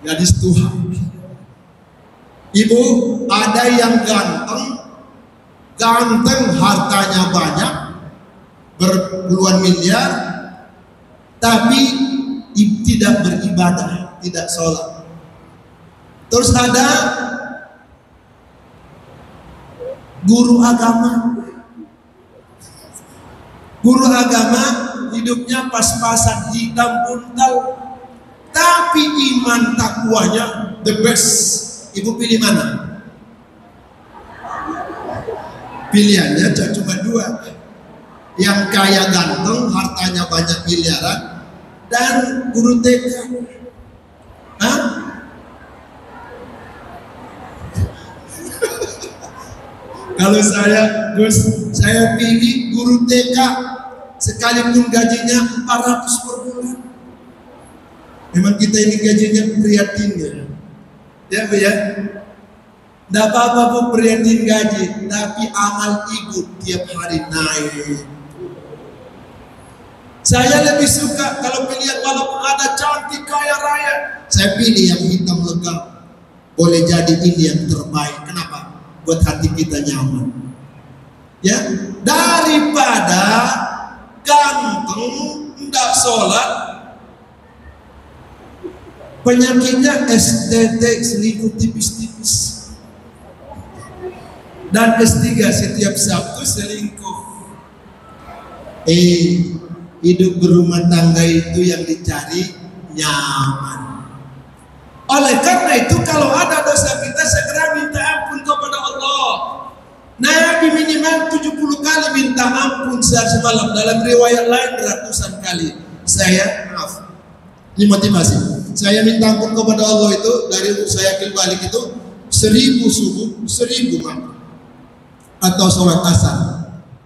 Gadis Tuhan. Ibu, ada yang ganteng, hartanya banyak, berpuluhan miliar, tapi tidak beribadah, tidak sholat. Terus ada guru agama. Guru agama hidupnya pas-pasan, hitam buntal, tapi iman takwanya the best. Ibu pilih mana? Pilihannya cuma 2. Yang kaya ganteng, hartanya banyak miliaran, dan guru TK. Hah? Kalau saya, Gus, saya pilih guru TK, sekalipun gajinya 400 per bulan. Memang kita ini gajinya prihatinnya. Ya Bu ya, tidak apa-apa Bu prihatin gaji, tapi amal ibu tiap hari naik. Saya lebih suka kalau pilihan walaupun ada cantik kaya raya, saya pilih yang hitam legam. Boleh jadi ini yang terbaik. Kenapa? Buat hati kita nyaman. Ya, daripada ganteng, tidak sholat, penyakitnya STT, selingkuh tipis-tipis, dan S3 setiap Sabtu selingkuh. Hidup berumah tangga itu yang dicari nyaman. Oleh karena itu kalau ada dosa kita segera minta ampun kepada Allah. Nabi minimal 70 kali minta ampun sehari semalam. Dalam riwayat lain ratusan kali. Ini motivasi. Saya minta ampun kepada Allah itu dari saya akil balik itu 1000 subuh, 1000 malam. Atau sholat asar.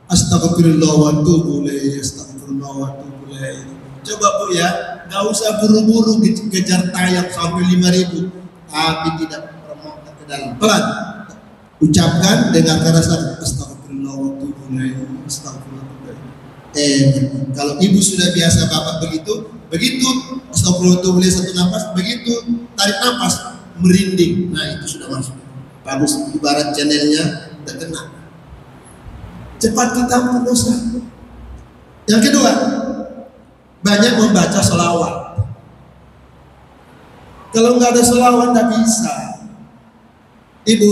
Astagfirullah wa atubu ilaih, astagfirullah wa atubu ilaih. Coba Bu ya, nggak usah buru-buru kejar tayang sampai 5000, tapi tidak meremukkan ke dalam. Pelan. Ucapkan dengan rasa astagfirullah wa atubu ilaih, astagfirullah. Kalau ibu sudah biasa bapak begitu astagfirullah wa atubu ilaih satu nafas, begitu tarik nafas merinding. Nah itu sudah masuk. Bagus, ibarat channelnya udah kena. Cepat kita ampun dosa. Yang kedua, banyak membaca sholawat. Kalau nggak ada sholawat nggak bisa. Ibu,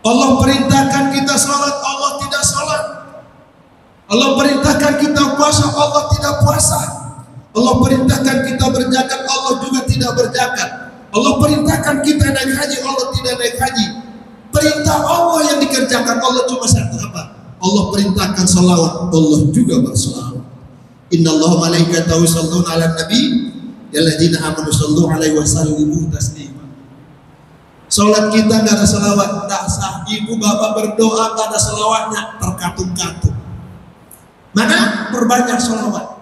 Allah perintahkan kita sholat, Allah tidak sholat. Allah perintahkan kita puasa, Allah tidak puasa. Allah perintahkan kita berzakat, Allah juga tidak berzakat. Allah perintahkan kita naik haji, Allah tidak naik haji. Perintah Allah yang dikerjakan Allah cuma satu apa? Allah perintahkan salawat, Allah juga bersalawat. Innallaha malaikatahu yusholluna 'alan nabi yalladzina amanu shollu 'alaihi wa sallimu taslima. Salat kita enggak ada salawat, enggak sah. Ibu bapak berdoa enggak ada salawatnya, terkatung-katung. Maka perbanyak salawat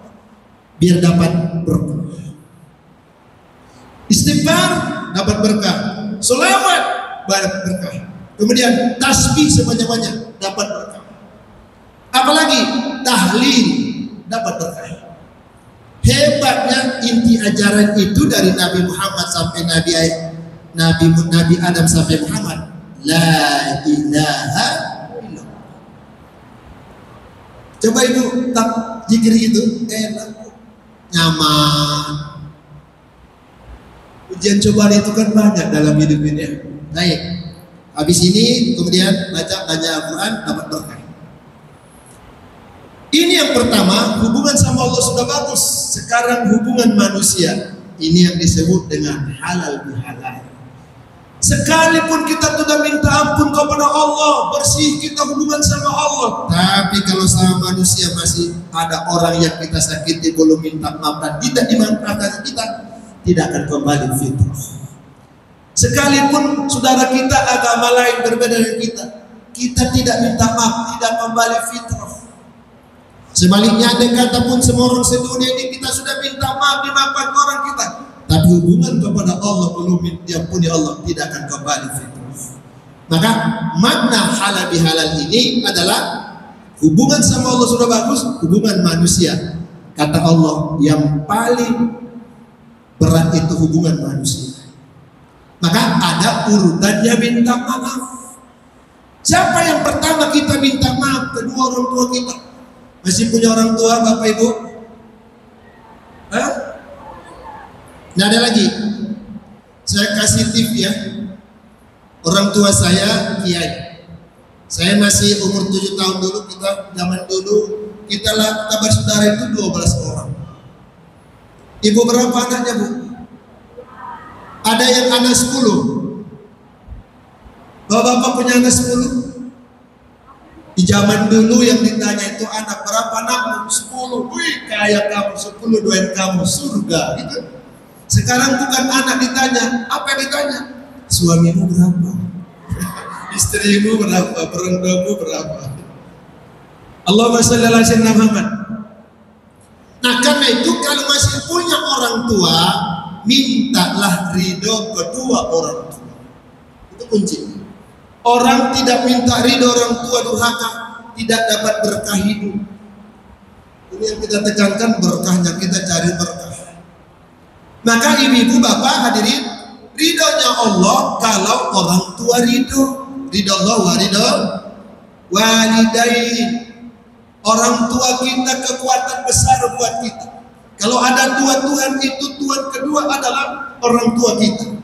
biar dapat berkah. Istighfar dapat berkah, salawat dapat berkah. Kemudian tasbih sebanyak-banyak dapat berkah. Apalagi tahlil dapat berkah. Hebatnya inti ajaran itu dari Nabi Muhammad sampai Nabi Adam sampai Muhammad. La ilaha illallah. Coba ibu tak zikir itu enak, nyaman. Ujian cobaan itu kan banyak dalam hidup ini. Baik. Habis ini kemudian baca Al-Quran dapat berkah. Ini yang pertama, hubungan sama Allah sudah bagus. Sekarang hubungan manusia, ini yang disebut dengan halal bihalal. Sekalipun kita sudah minta ampun kepada Allah, bersih kita hubungan sama Allah, tapi kalau sama manusia masih ada orang yang kita sakiti belum minta maaf dan tidak dimanfaatkan kita, tidak akan kembali fitrah. Sekalipun saudara kita agama lain berbeda dengan kita tidak minta maaf, tidak kembali fitrah. Sebaliknya andai kata pun semua orang sedunia ini kita sudah minta maaf, dimaafkan orang kita, tapi hubungan kepada Allah belum diampuni Allah, tidak akan kembali fitrah. Maka makna halal bihalal ini adalah hubungan sama Allah sudah bagus, hubungan manusia. Kata Allah yang paling berat itu hubungan manusia. Maka ada urutannya minta maaf. Siapa yang pertama kita minta maaf? Kedua orang tua kita. Masih punya orang tua bapak ibu? Nah ada lagi. Saya kasih tip ya. Orang tua saya kiai. Saya masih umur 7 tahun dulu, zaman dulu kita bersaudara itu 12 orang. Ibu berapa anaknya bu? Ada yang anak 10. Bapak-bapak punya anak 10. Di zaman dulu yang ditanya itu anak berapa anakmu? 10. Wih kaya kamu, 10 doain kamu surga gitu. Sekarang bukan anak ditanya, apa yang ditanya? Suamimu berapa? Istrimu berapa? Berendamu berapa? Allahumma shalli ala sayyidina Muhammad. Nah karena itu kalau masih punya orang tua, mintalah ridho kedua orang tua. Itu kunci. Orang tidak minta ridho orang tua durhaka, tidak dapat berkah hidup. Ini yang kita tekankan, berkahnya kita cari berkah. Maka ibu-ibu bapak hadirin, ridhonya Allah kalau orang tua ridho. Ridho Allah wa ridho walidain. Orang tua kita kekuatan besar buat kita. Kalau ada Tuhan itu, Tuhan kedua adalah orang tua kita.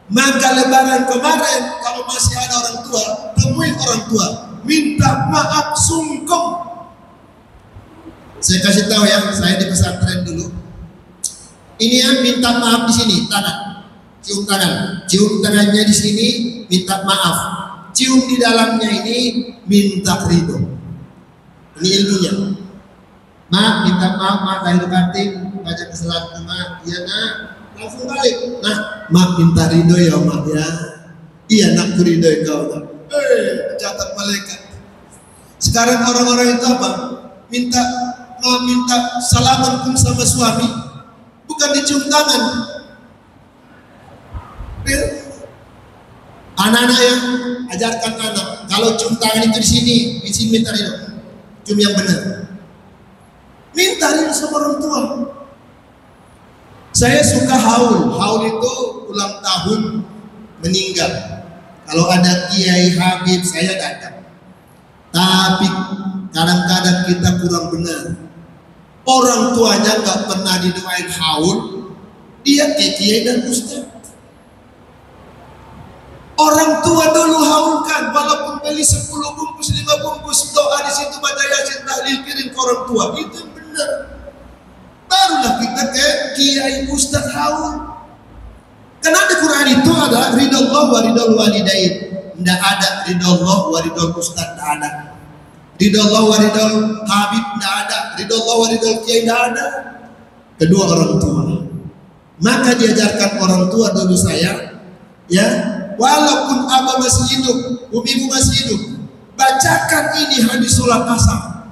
Maka lebaran kemarin kalau masih ada orang tua, temui orang tua, minta maaf sungkem. Saya kasih tahu ya, saya di pesantren dulu. Ini yang minta maaf di sini, tangan, cium tangan, cium tangannya di sini, minta maaf. Cium di dalamnya ini minta ridho. Ini ilmunya. Mak, minta maaf, mak lahir batin, banyak kesalahan mak. Iya nak, langsung balik. Nah, mak minta ridho ya mak ya. Iya nak, ku ridho kau nak. Catat malaikat. Sekarang orang-orang itu apa? Minta salaman pun sama suami, bukan dicium tangan. Anak-anak yang ajarkan anak, kalau cium tangan itu di sini minta ridho. Cium yang benar. Minta ridho sama orang tua. Saya suka haul. Haul itu ulang tahun meninggal. Kalau ada kiai habib saya datang. Tapi kadang-kadang kita kurang benar. Orang tuanya nggak pernah didoain haul, dia ke kiai dan ustaz. Orang tua dulu haulkan, walaupun beli 10 bungkus, 5 bungkus, doa di situ, baca yasin, tahlil, kirim ke orang tua. Itu yang benar. Barulah kita ke kiai ustaz haul. Karena di Quran itu ada ridallah wa ridal walidain. Tidak ada ridallah wa ridal ustaz, tidak ada. Ridallah wa ridal habib, tidak ada. Ridallah wa ridal kiai, tidak ada. Kedua orang tua. Maka diajarkan orang tua dulu saya, ya, walaupun abah masih hidup, ibu masih hidup, bacakan ini hadis sholat asar.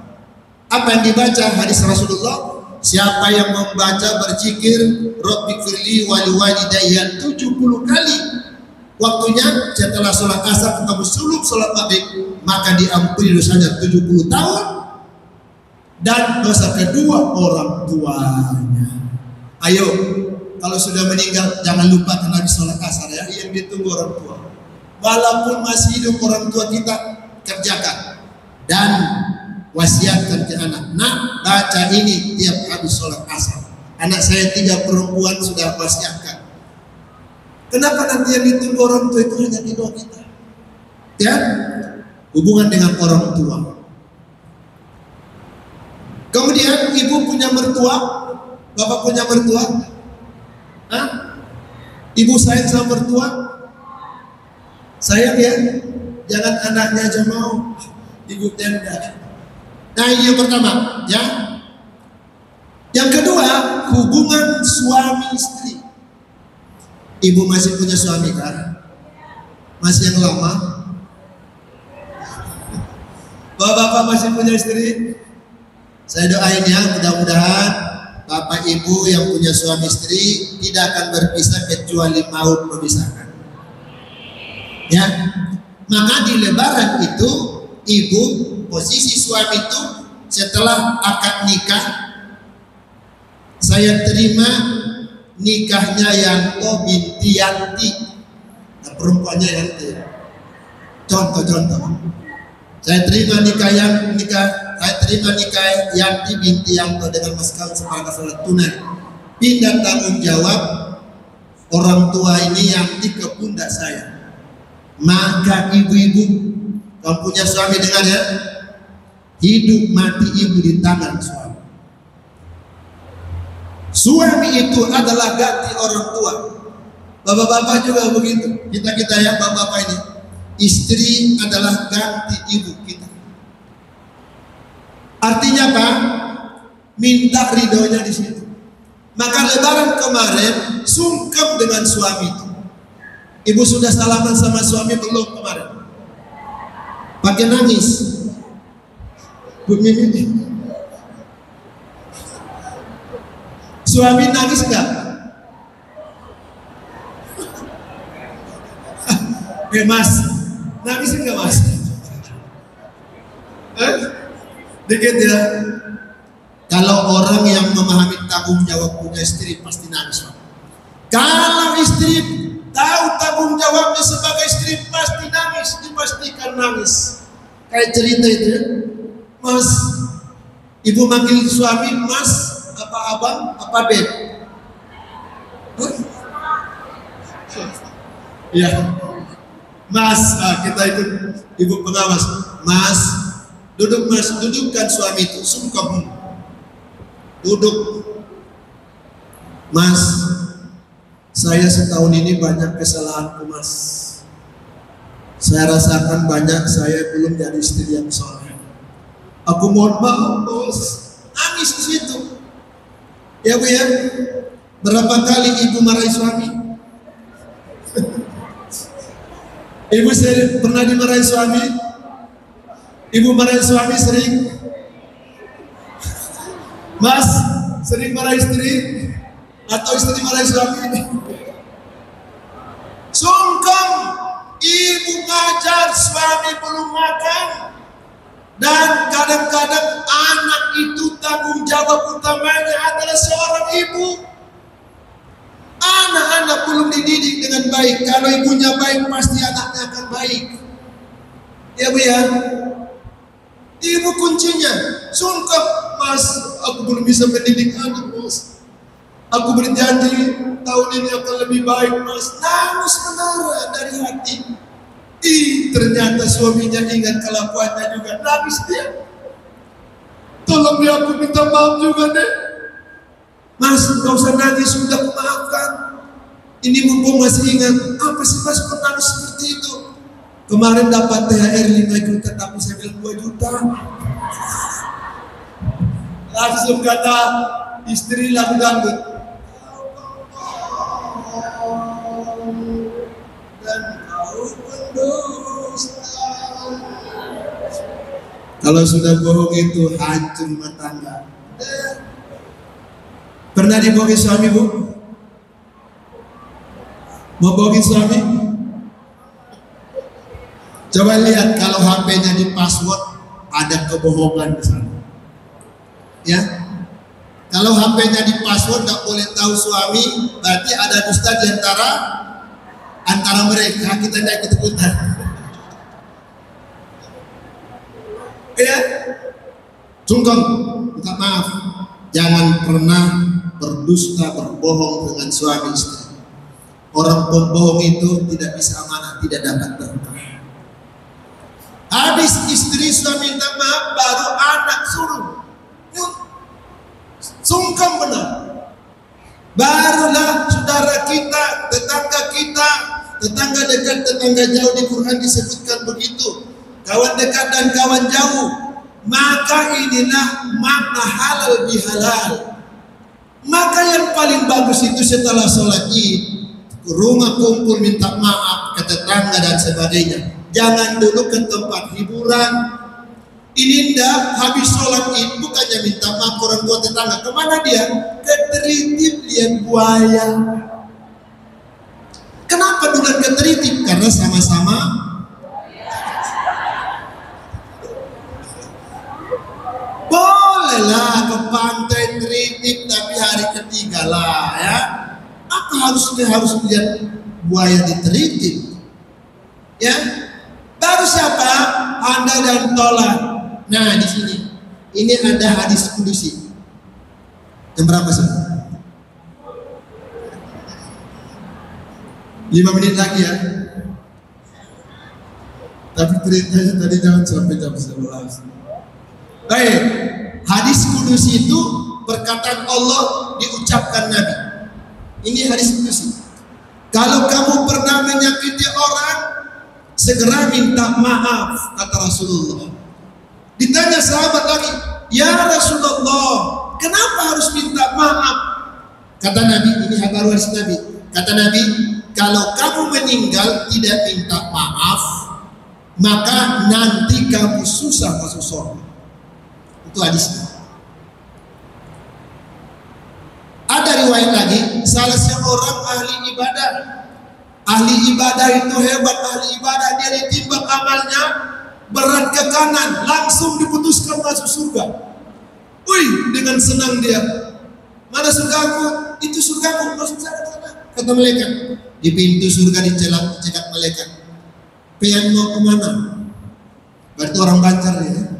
Apa yang dibaca? Hadis Rasulullah. Siapa yang membaca berzikir Rabbighfirli wa liwalidayya 70 kali, waktunya setelah sholat asar atau sebelum sholat maghrib, maka diampuni dosanya 70 tahun dan dosa kedua orang tuanya. Ayo, kalau sudah meninggal jangan lupa karena di sholat asar ya, yang ditunggu orang tua. Walaupun masih hidup orang tua kita, kerjakan dan wasiatkan ke anak. Nak, baca ini tiap habis sholat asar. Anak saya 3 perempuan sudah wasiatkan. Kenapa nanti yang ditunggu orang tua itu hanya di doa kita? Ya, hubungan dengan orang tua. Kemudian ibu punya mertua, bapak punya mertua. Hah? Ibu sayang sama mertua? Sayang ya? Jangan anaknya aja mau, ibu tenda. Nah, ini yang pertama, ya. Yang kedua, hubungan suami istri. Ibu masih punya suami kan? Masih yang lama? Bapak-bapak masih punya istri? Saya doain ya, mudah-mudahan bapak ibu yang punya suami istri tidak akan berpisah kecuali maut memisahkan. Ya, maka di Lebaran itu ibu posisi suami itu setelah akad nikah, saya terima nikahnya Yanto binti Yanti. Nah, perempuannya Yanti. Contoh. Saya terima nikah Yanti binti Yanto dengan mas kawin sebagai salat tunai. Pindah tanggung jawab orang tua ini Yanti ke pundak saya. Maka ibu-ibu kamu punya suami, dengar ya, hidup mati ibu di tangan suami. Suami itu adalah ganti orang tua. Bapak-bapak juga begitu. Kita ya bapak-bapak ini, istri adalah ganti ibu kita. Artinya apa? Minta ridhonya di situ. Maka Lebaran kemarin sungkem dengan suami itu. Ibu sudah salaman sama suami belum kemarin? Pakai nangis. Suami nangis enggak? Mas, nangis enggak mas? Dikit ya. Kalau orang yang memahami tanggung jawab punya istri pasti nangis. Kalau istri tahu tanggung jawabnya sebagai istri pasti nangis, dipastikan nangis. Kayak cerita itu, mas, ibu manggil suami mas, apa abang, apa beb? Ya, mas, kita itu ibu pengawas, mas, dudukkan suami itu, sungkem, duduk, mas. Saya setahun ini banyak kesalahanku mas. Saya rasakan banyak saya belum jadi istri yang soleh. Aku mohon maaf bos, nangis di situ. Ya Bu ya, berapa kali ibu marahi suami? Ibu sering pernah dimarahi suami? Ibu marahi suami sering? Mas, sering marahi istri? Atau istri marahi suami? Sungkem, ibu ngajar suami belum makan. Dan kadang-kadang anak itu tanggung jawab utamanya adalah seorang ibu. Anak-anak belum dididik dengan baik. Kalau ibunya baik, pasti anaknya akan baik. Ya Bu ya. Ibu kuncinya. Sungkem, Mas, aku belum bisa mendidik anak, Mas. Aku berjanji tahun ini akan lebih baik, Mas. Nangis menara dari hati. Ternyata suaminya ingat kelakuannya juga. Nangis dia. Tolong ya, aku minta maaf juga deh. Mas, gak usah nangis, sudah aku maafkan. Ini mumpung masih ingat. Apa sih Mas kok nangis seperti itu? Kemarin dapat THR 5 juta, tapi saya bilang 2 juta. Langsung kata istri lagu dangdut. Dan kau pendusta. Kalau sudah bohong itu hancur rumah tangga. Pernah dibohongi suami Bu? Mau bohongin suami? Coba lihat kalau HP-nya di password, ada kebohongan di sana. Ya, kalau HP-nya di password nggak boleh tahu suami, berarti ada dusta di antara mereka. Kita tidak ikut-ikutan. Ya, sungkem, minta maaf. Jangan pernah berdusta, berbohong dengan suami istri. Orang pembohong itu tidak bisa amanah, tidak dapat berkah. Habis istri sudah minta maaf, baru anak suruh. Sungkem benar. Barulah saudara kita, tetangga dekat, tetangga jauh di Quran disebutkan begitu. Kawan dekat dan kawan jauh. Maka inilah makna halal bihalal. Maka yang paling bagus itu setelah sholat Id, rumah kumpul minta maaf ke tetangga dan sebagainya. Jangan dulu ke tempat hiburan. Ini ndak habis sholat Id bukannya minta maaf orang tua tetangga. Kemana dia? Ke Teritip lihat buaya. Kenapa dengan ke Teritip? Karena sama-sama bolehlah ke pantai Teritip, tapi hari ketiga lah ya. Apa harus lihat buaya di Teritip? Ya, baru siapa? Anda dan Tolan. Nah di sini, ini ada hadis kudusi. Jam berapa sih? 5 menit lagi ya. Tapi perintahnya tadi jangan sampai jam 11. Baik, hadis kudusi itu perkataan Allah diucapkan Nabi. Ini hadis kudusi. Kalau kamu pernah menyakiti orang, segera minta maaf, kata Rasulullah. Ditanya sahabat lagi, ya Rasulullah, kenapa harus minta maaf? Kata Nabi, ini hadis Nabi. Kata Nabi, kalau kamu meninggal tidak minta maaf, maka nanti kamu susah masuk surga. Itu hadisnya. Ada riwayat lagi, salah seorang ahli ibadah. Ahli ibadah itu hebat, ahli ibadah, dia ditimbang amalnya berat ke kanan, langsung diputuskan masuk surga. Wih, dengan senang dia. Mana surgaku? Itu surgaku, masuk sana. Kata malaikat. Di pintu surga dicegat malaikat. Pian mau kemana? Berarti orang Banjar ya.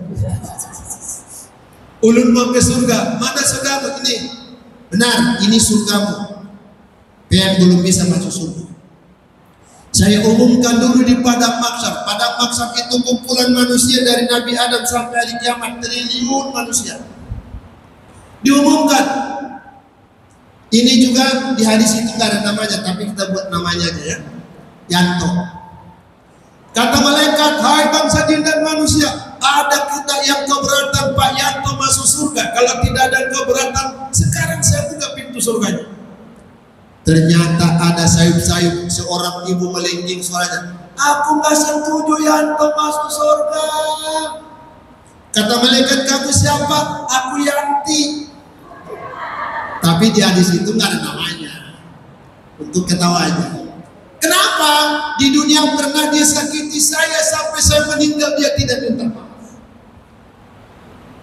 Ulun mau ke surga. Mana surgamu ini? Benar, ini surgamu. Pian belum bisa masuk surga. Saya umumkan dulu di padang mahsyar. Padang mahsyar itu kumpulan manusia dari Nabi Adam sampai hari kiamat, triliun manusia. Diumumkan. Ini juga di hadis itu nggak ada namanya, tapi kita buat namanya aja ya. Yanto. Kata malaikat, hai bangsa jin dan manusia, ada kita yang keberatan Pak Yanto masuk surga? Kalau tidak ada keberatan, sekarang saya buka pintu surganya. Ternyata ada sayup-sayup seorang ibu melingging suaranya, aku nggak setuju Yanto masuk surga. Kata malaikat, kamu siapa? Aku Yanti. Tapi di hadis itu nggak ada namanya untuk ketawanya. Kenapa? Di dunia pernah dia sakiti saya sampai saya meninggal, dia tidak minta maaf.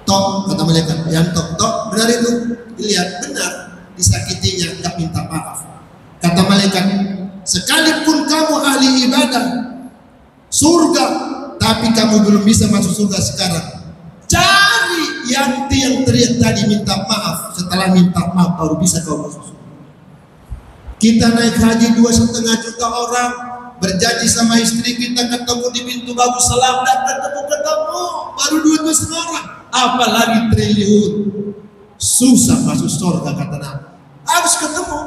Tok, kata malaikat, yang tok, benar itu? Dilihat, benar, disakitinya, nggak minta maaf. Kata malaikat, sekalipun kamu ahli ibadah, surga, tapi kamu belum bisa masuk surga sekarang. Cari Yanti yang teriak tadi minta maaf, setelah minta maaf baru bisa kau masuk surga. Kita naik haji 2,5 juta orang, berjanji sama istri kita ketemu di pintu bagus salam, dan ketemu baru 2,5 orang, apalagi triliun. Susah masuk surga kata Nabi, harus ketemu.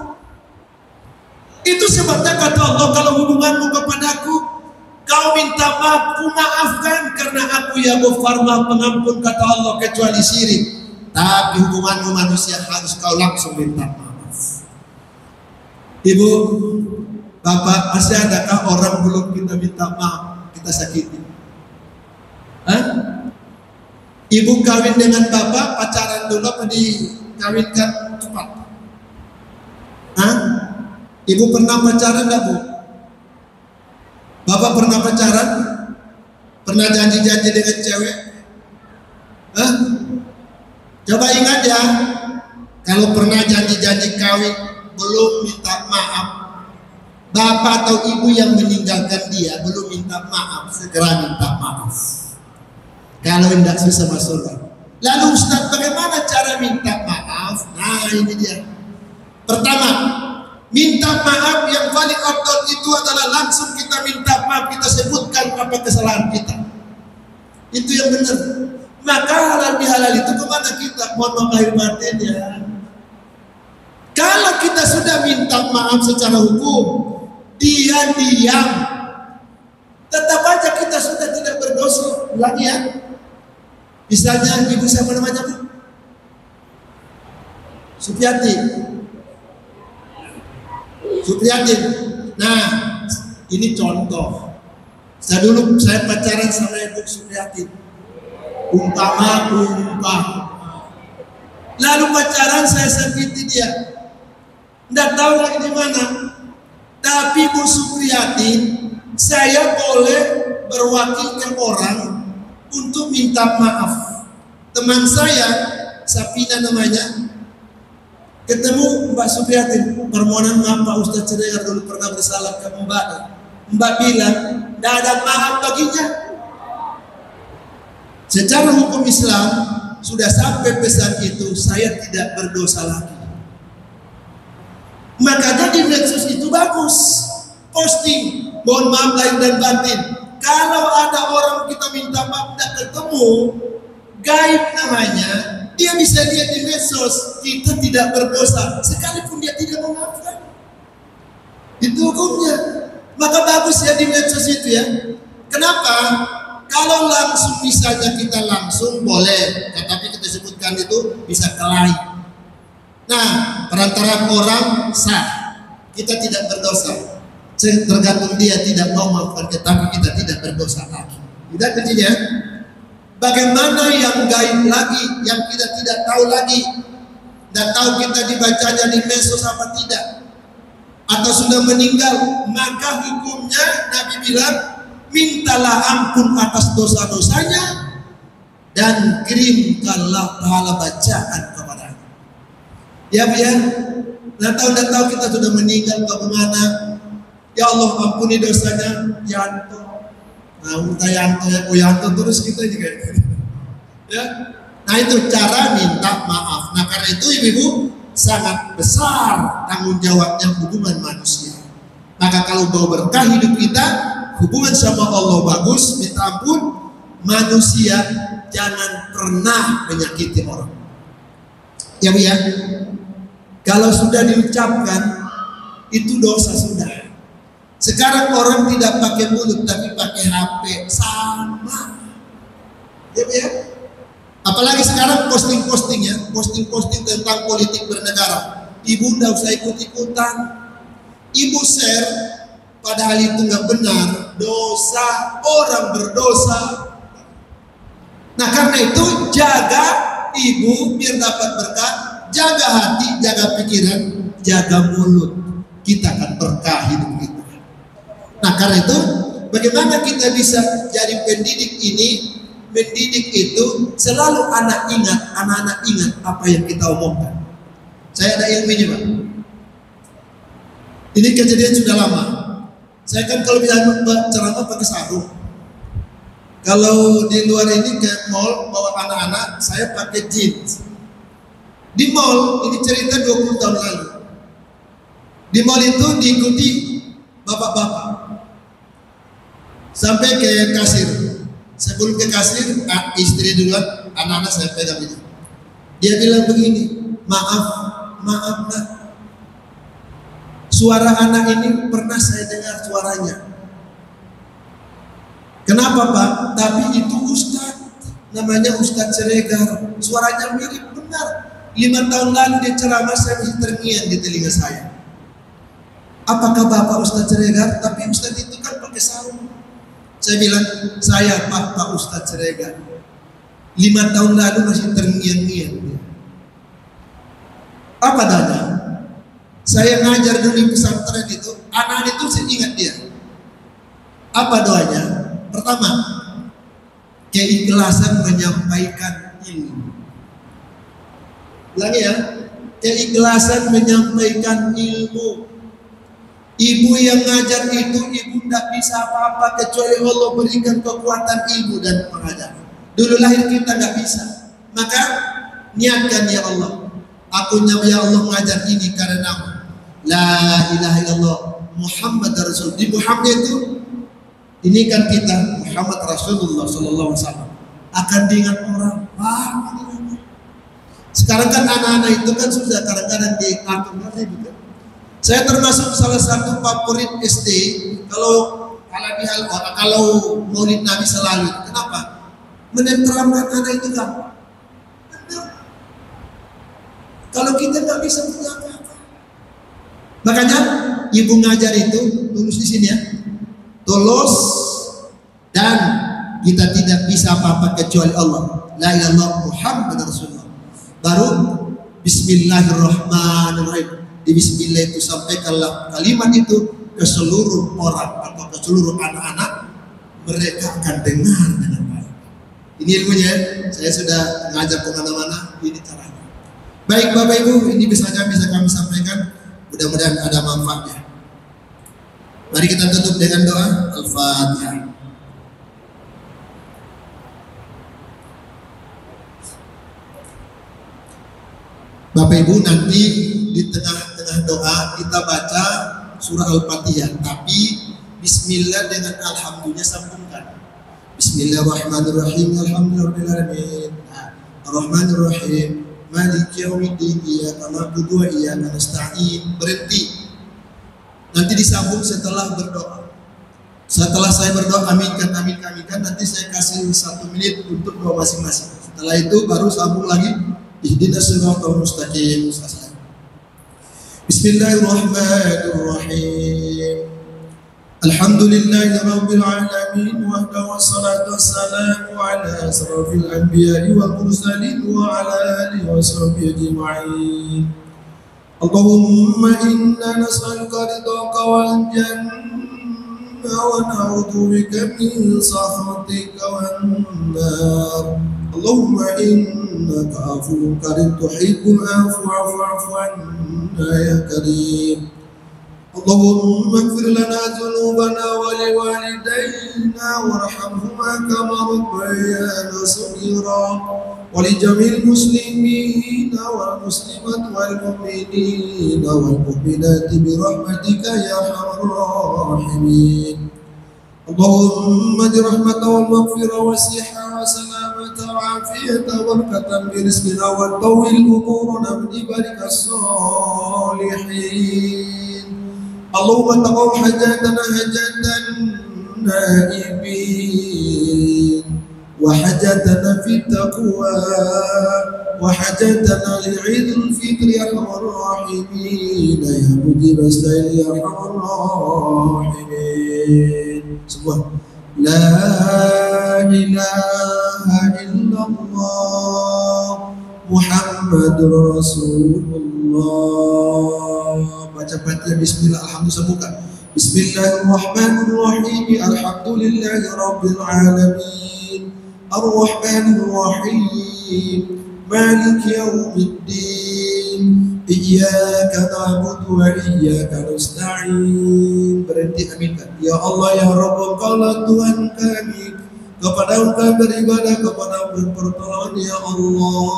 Itu sebabnya kata Allah, kalau hubunganmu kepadaku, kau minta maaf, ku maafkan, karena aku ya Ghafar, Maha Pengampun, kata Allah, kecuali syirik. Tapi hubunganmu manusia harus kau langsung minta maaf. Ibu, bapak, masih adakah orang belum kita minta maaf, kita sakiti? Hah? Ibu kawin dengan bapak, pacaran dulu apa dikawinkan cepat? Hah? Ibu pernah pacaran enggak, Bu? Bapak pernah pacaran? Pernah janji-janji dengan cewek? Hah? Coba ingat ya, kalau pernah janji-janji kawin belum minta maaf, bapak atau ibu yang meninggalkan dia belum minta maaf, segera minta maaf. Kalau tidak susah masuk. Lalu Ustaz, bagaimana cara minta maaf? Nah ini dia. Pertama, minta maaf yang paling afdal itu adalah langsung kita minta maaf, kita sebutkan apa kesalahan kita. Itu yang benar. Maka halal bihalal itu kemana kita? Mohon maaf lahir batin ya. Kalau kita sudah minta maaf secara hukum, dia diam, tetap aja kita sudah tidak berdosa. Ulangi ya. Misalnya ibu siapa namanya, Bu? Supriyati. Nah, ini contoh. Saya pacaran sama Ibu Supriyati. Umpama. Lalu pacaran saya sakiti dia. Nggak tahu lagi di mana. Tapi Bu Supriyati, saya boleh berwakilkan orang untuk minta maaf. Teman saya, Sapina namanya, ketemu Mbak Supriyati, permohonan maaf Pak Ustadz Ceregar dulu pernah bersalah ke Mbak. Mbak bilang, tidak ada maaf baginya. Secara hukum Islam, sudah sampai pesan itu, saya tidak berdosa lagi. Makanya di medsos itu bagus, posting, mohon maaf lahir dan batin. Kalau ada orang kita minta maaf tidak ketemu, gaib namanya, dia bisa lihat di medsos, kita tidak berdosa, sekalipun dia tidak memaafkan. Itu hukumnya. Maka bagus ya di medsos itu ya. Kenapa? Kalau langsung misalnya kita langsung boleh, tetapi kita sebutkan itu bisa kelahi. Nah, perantara orang sah, kita tidak berdosa. Tergantung dia tidak mau maafkan kita, tapi kita tidak berdosa lagi. Tidak kecilnya. Bagaimana yang gaib lagi, yang kita tidak tahu lagi, dan tahu kita dibacanya di medsos apa tidak, atau sudah meninggal, maka hukumnya Nabi bilang, mintalah ampun atas dosa-dosanya dan kirimkanlah pahala bacaan kepadanya. Ya Bu ya, nggak tahu kita sudah meninggal bagaimana. Ya Allah ampuni dosanya Yanto. Nah minta Yanto terus kita juga. Ya, nah itu cara minta maaf. Nah karena itu ibu-ibu sangat besar tanggung jawabnya hubungan manusia. Maka kalau mau berkah hidup kita, hubungan sama Allah bagus, minta ampun, manusia jangan pernah menyakiti orang. Ya Bu ya, kalau sudah diucapkan itu dosa sudah. Sekarang orang tidak pakai mulut tapi pakai HP, sama. Ya. Apalagi sekarang posting-posting ya, posting-posting tentang politik bernegara. Ibu tidak usah ikut-ikutan. Ibu share, padahal itu nggak benar, dosa, orang berdosa. Nah karena itu jaga ibu biar dapat berkah, jaga hati, jaga pikiran, jaga mulut. Kita akan berkah hidup kita. Nah karena itu bagaimana kita bisa jadi pendidik ini? Mendidik itu selalu anak-anak ingat apa yang kita omongkan. Saya ada ilmunya Pak. Ini kejadian sudah lama. Saya kan kalau bilang ceramah pakai sarung. Kalau di luar ini ke mall bawa anak-anak, saya pakai jeans. Di mall ini cerita 20 tahun lalu. Di mall itu diikuti bapak-bapak sampai ke kasir. Sebelum ke kasir, istri duluan, anak-anak saya pegang itu. Dia bilang begini, maaf nak, suara anak ini pernah saya dengar suaranya. Kenapa Pak? Tapi itu Ustadz, namanya Ustadz Siregar, suaranya mirip benar. 5 tahun lalu dia ceramah, saya masih terngiang di telinga saya. Apakah Bapak Ustadz Siregar? Tapi Ustadz itu kan pakai sarung. Saya bilang, saya Pak Ustadz Siregar. 5 tahun lalu masih terngiang-ngiang. Apa dana? Saya ngajar dulu di pesantren itu, anak-anak itu saya ingat dia. Apa doanya? Pertama, keikhlasan menyampaikan ilmu. Ulangi ya, keikhlasan menyampaikan ilmu. Ibu yang ngajar itu, ibu tidak bisa apa-apa kecuali Allah berikan kekuatan ilmu dan pengajar. Dulu lahir kita nggak bisa, maka niatkan ya Allah, aku ya Allah mengajar ini karena La ilaha illallah Muhammad Rasul. Di Muhammad itu, ini kan kita Muhammad Rasulullah Sallallahu Alaihi Wasallam akan diingat orang. Sekarang kan anak-anak itu kan sudah kadang-kadang diatur gitu. Saya termasuk salah satu favorit SD kalau Maulid Nabi selalu. Kenapa? Menenteramkan anak itu kan. Kalau kita nggak bisa punya apa-apa. Makanya ibu ngajar itu tulis di sini ya. Tulus dan kita tidak bisa apa-apa kecuali Allah. La ilaha illallah Muhammad Rasulullah. Baru Bismillahirrahmanirrahim. Di Bismillah itu sampaikanlah kalimat itu ke seluruh orang atau ke seluruh anak-anak, mereka akan dengar dengan baik. Ini ilmunya, saya sudah mengajar kemana-mana, ini caranya. Baik Bapak Ibu, ini bisa kami sampaikan, mudah-mudahan ada manfaatnya. Mari kita tutup dengan doa Al-Fatihah. Bapak Ibu, nanti di tengah-tengah doa kita baca surah Al-Fatihah, tapi Bismillah dengan Alhamdulillah sambungkan. Bismillahirrahmanirrahim. Alhamdulillahirrahmanirrahim. Ar-Rahmanirrahim. Maliki yaumiddin. Iyyaka na'budu wa iyyaka nasta'in. Berhenti. Nanti disambung setelah berdoa. Setelah saya berdoa aminkan, nanti saya kasih 1 menit untuk doa masing-masing. Setelah itu baru sambung lagi. Ihdinas siratal mustaqim. Bismillahirrahmanirrahim. Alhamdulillahi rabbil alamin wahdahu wassalatu wassalamu ala asrafil anbiya'i wal mursalin wa ala alihi wa sahbihi ajma'in. Allahumma inna nas'aluka ridhaka wal jannah wa na'udzu bika min sakhatika wan nar. Allahumma innaka afuwwun karim tuhibbul afwa fa'fu 'anna ya karim. Allahumma ighfir lana dhunubana wa liwalidayna warhamhuma kama rabbayana shaghira wa li jami'il muslimina wal muslimat wal mu'minina wal mu'minati bi rahmatika ya arhamar rahimin. Allahumma di rahmata wal maghfirah wa siha wa salamata wa afiyata wa barakatan bi rizqina wa tawil umuruna bi ibadika as-salihin. Allahumma taqaw hajatana hajatan naibin wa hajatana fit taqwa wa hajatana li'idul fitri ya arhamar rahimin ya mujib as-sa'il ya arhamar rahimin. Semua la ilaha illallah Muhammadur Rasulullah. Baca Fatihah bismillah, alhamdulillah, buka. Bismillahirrahmanirrahim. Alhamdulillahi rabbil alamin. Ar-Rahmanir Rahim. Maliki yaumiddin. Iyyaka na'budu wa iyyaka nasta'in. Berhenti, aminkan. Ya Allah ya Rabb, Engkaulah Tuhan kami. Kepada Engkau beribadah, kepada Engkau berpertolongan ya Allah.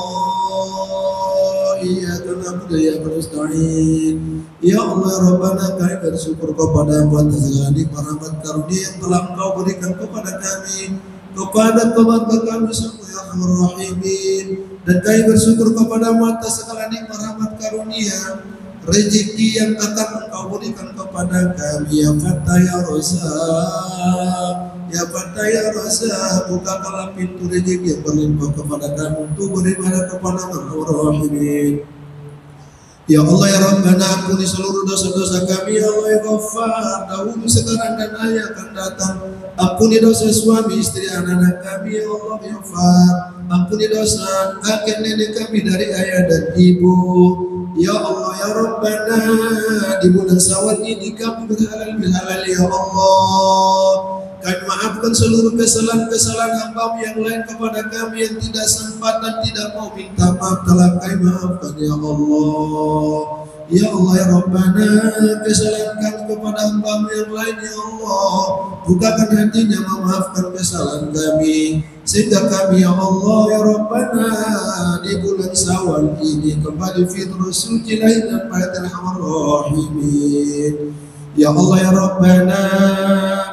Iyyaka na'budu wa iyyaka nasta'in. Ya Allah Rabbana, kami bersyukur kepada Engkau atas segala nikmat rahmat karunia yang telah Engkau berikan kepada kami, kepada keluarga kami semua ya Arhamar Rahimin. Dan kami bersyukur kepada Engkau atas segala nikmat rahmat karunia, rezeki yang akan Engkau berikan kepada kami ya Fattah ya Razzaq. Ya Fattah ya Razzaq, bukakanlah pintu rezeki yang berlimpah kepada kami untuk beribadah kepada Arhamar Rahimin. Ya Allah ya Rabbana, ampuni seluruh dosa-dosa kami ya Allah ya Ghaffar, dahulu sekarang dan yang akan datang. Ampuni dosa suami istri anak-anak kami ya Allah ya Ghaffar. Ampuni dosa kakek nenek kami dari ayah dan ibu. Ya Allah ya Rabbana, di bulan Syawal ini kami berhalal bihalal ya Allah. Kami maafkan seluruh kesalahan-kesalahan hamba yang lain kepada kami yang tidak sempat dan tidak mau minta maaf, telah kami maafkan ya Allah. Ya Allah ya Rabbana, kesalahan kami kepada hamba yang lain ya Allah, bukakan hatinya memaafkan kesalahan kami, sehingga kami ya Allah ya Rabbana di bulan Syawal ini kembali fitrah suci lahir dan batin Arhamar Rahimin. Ya Allah ya Rabbana,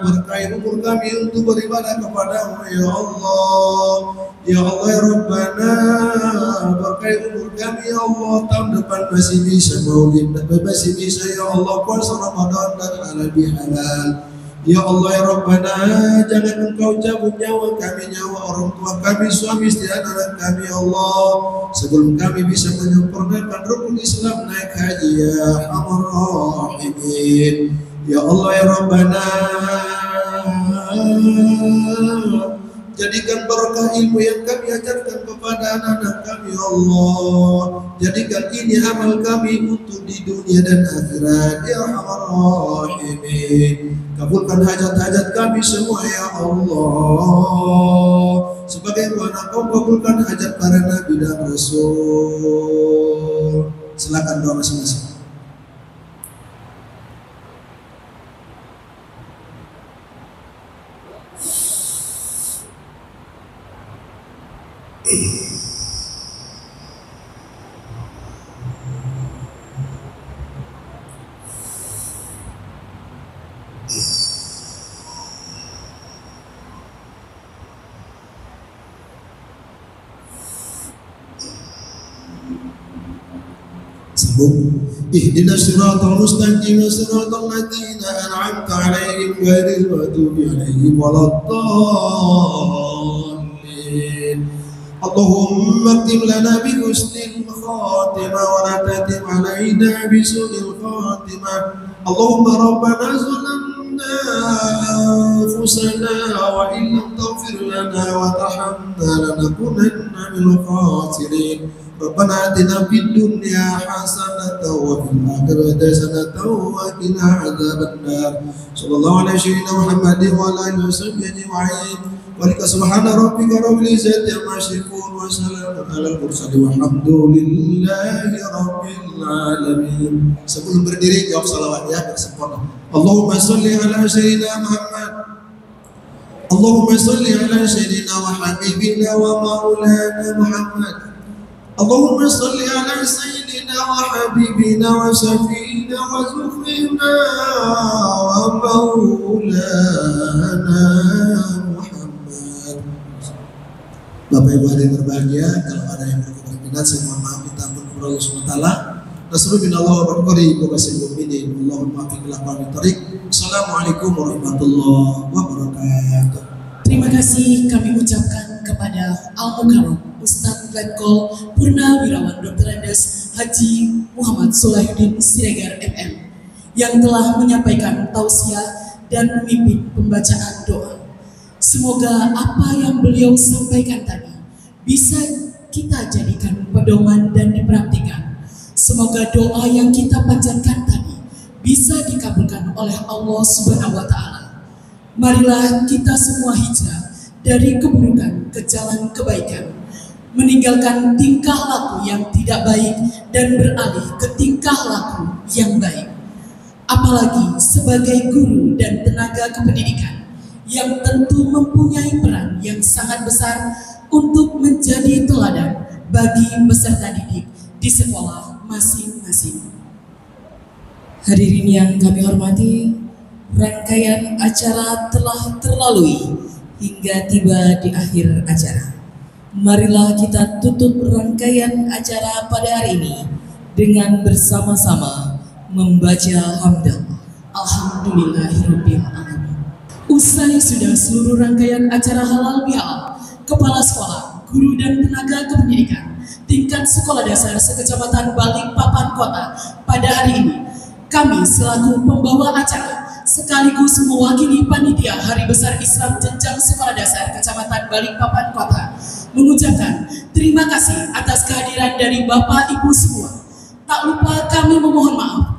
berkahi umur kami untuk beribadah kepada-Mu ya Allah. Ya Allah ya Rabbana, berkahi umur kami ya Allah, tahun depan masih bisa maulid dan masih bisa ya Allah puasa Ramadan dan halal bihalal. Ya Allah ya Rabbana, jangan Engkau cabut nyawa kami, nyawa orang tua kami, suami istri anak kami ya Allah, sebelum kami bisa menyempurnakan rukun Islam naik haji ya Arhamar Rahimin. Ya Allah ya Rabbana, jadikan berkah ilmu yang kami ajarkan kepada anak-anak kami ya Allah. Jadikan ini amal kami untuk di dunia dan akhirat ya Arhamar Rahimin. Kabulkan hajat-hajat kami semua ya Allah. Sebagaimana Kau kabulkan hajat para nabi dan rasul. Silakan doa masing-masing. Ihdinas siratal mustaqim siratal ladzina an'amta 'alaihim ghairil maghdubi 'alaihim waladdallin. Allahumma aktim lana bi husnil khatimah wa la tatim 'alaina bi su'il khatimah. Allahumma rabbana zalamna anfusana wa in lam taghfir lana wa tarhamna lanakunanna minal khasirin. Rabbana atina fid dunya hasanatan wa fil akhirati hasanatan wa qina adzabannar. Sallallahu alaihi Muhammadin wa ala alihi washabbihi ajma'in. Walika subhana rabbika rabbil izzati amma yasifun wa salamun alal mursalin walhamdulillahi rabbil alamin. Sebelum berdiri jawab salawat ya bersempurna. Allahumma shalli ala sayyidina Muhammad. Allahumma shalli ala sayyidina wa habibina wa maulana Muhammad. Allahumma salli ala sayyidina wa habibina wa syafiina wa zufrina wa maulana Muhammad. Bapak Ibu hadirin berbahagia, kalau ada yang berkepentingan saya mohon maaf minta ampun kepada Allah SWT. nasrun minallah wa qarib wa basil mu'minin. Allahumma afiqlah wa tarik. Assalamualaikum warahmatullahi wabarakatuh. Terima kasih kami ucapkan kepada Al-Mukarram Ustadz Letkol Purnawirawan Dr. Andes Haji Muhammad Solahuddin Siregar MM yang telah menyampaikan tausiah dan memimpin pembacaan doa. Semoga apa yang beliau sampaikan tadi bisa kita jadikan pedoman dan dipraktikkan. Semoga doa yang kita panjatkan tadi bisa dikabulkan oleh Allah Subhanahu wa Ta'ala. Marilah kita semua hijrah dari keburukan ke jalan kebaikan, meninggalkan tingkah laku yang tidak baik dan beralih ke tingkah laku yang baik. Apalagi sebagai guru dan tenaga kependidikan yang tentu mempunyai peran yang sangat besar untuk menjadi teladan bagi peserta didik di sekolah masing-masing. Hadirin yang kami hormati, rangkaian acara telah terlalui hingga tiba di akhir acara. Marilah kita tutup rangkaian acara pada hari ini dengan bersama-sama membaca hamdalah. Alhamdulillahirabbil alamin. Usai sudah seluruh rangkaian acara halal bihalal, kepala sekolah, guru dan tenaga kependidikan tingkat sekolah dasar sekecamatan Balikpapan Kota pada hari ini, kami selaku pembawa acara sekaligus mewakili panitia Hari Besar Islam Jenjang Sekolah Dasar Kecamatan Balikpapan Kota mengucapkan terima kasih atas kehadiran dari Bapak Ibu semua. Tak lupa kami memohon maaf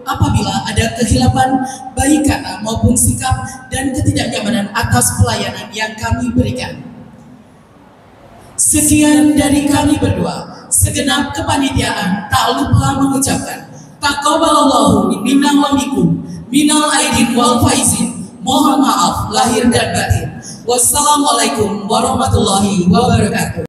apabila ada kehilapan baik kata maupun sikap dan ketidaknyamanan atas pelayanan yang kami berikan. Sekian dari kami berdua, segenap kepanitiaan tak lupa mengucapkan taqabbalallahu minna wa minkum minal aidin wal faizin. Mohon maaf lahir dan batin. Wassalamualaikum warahmatullahi wabarakatuh.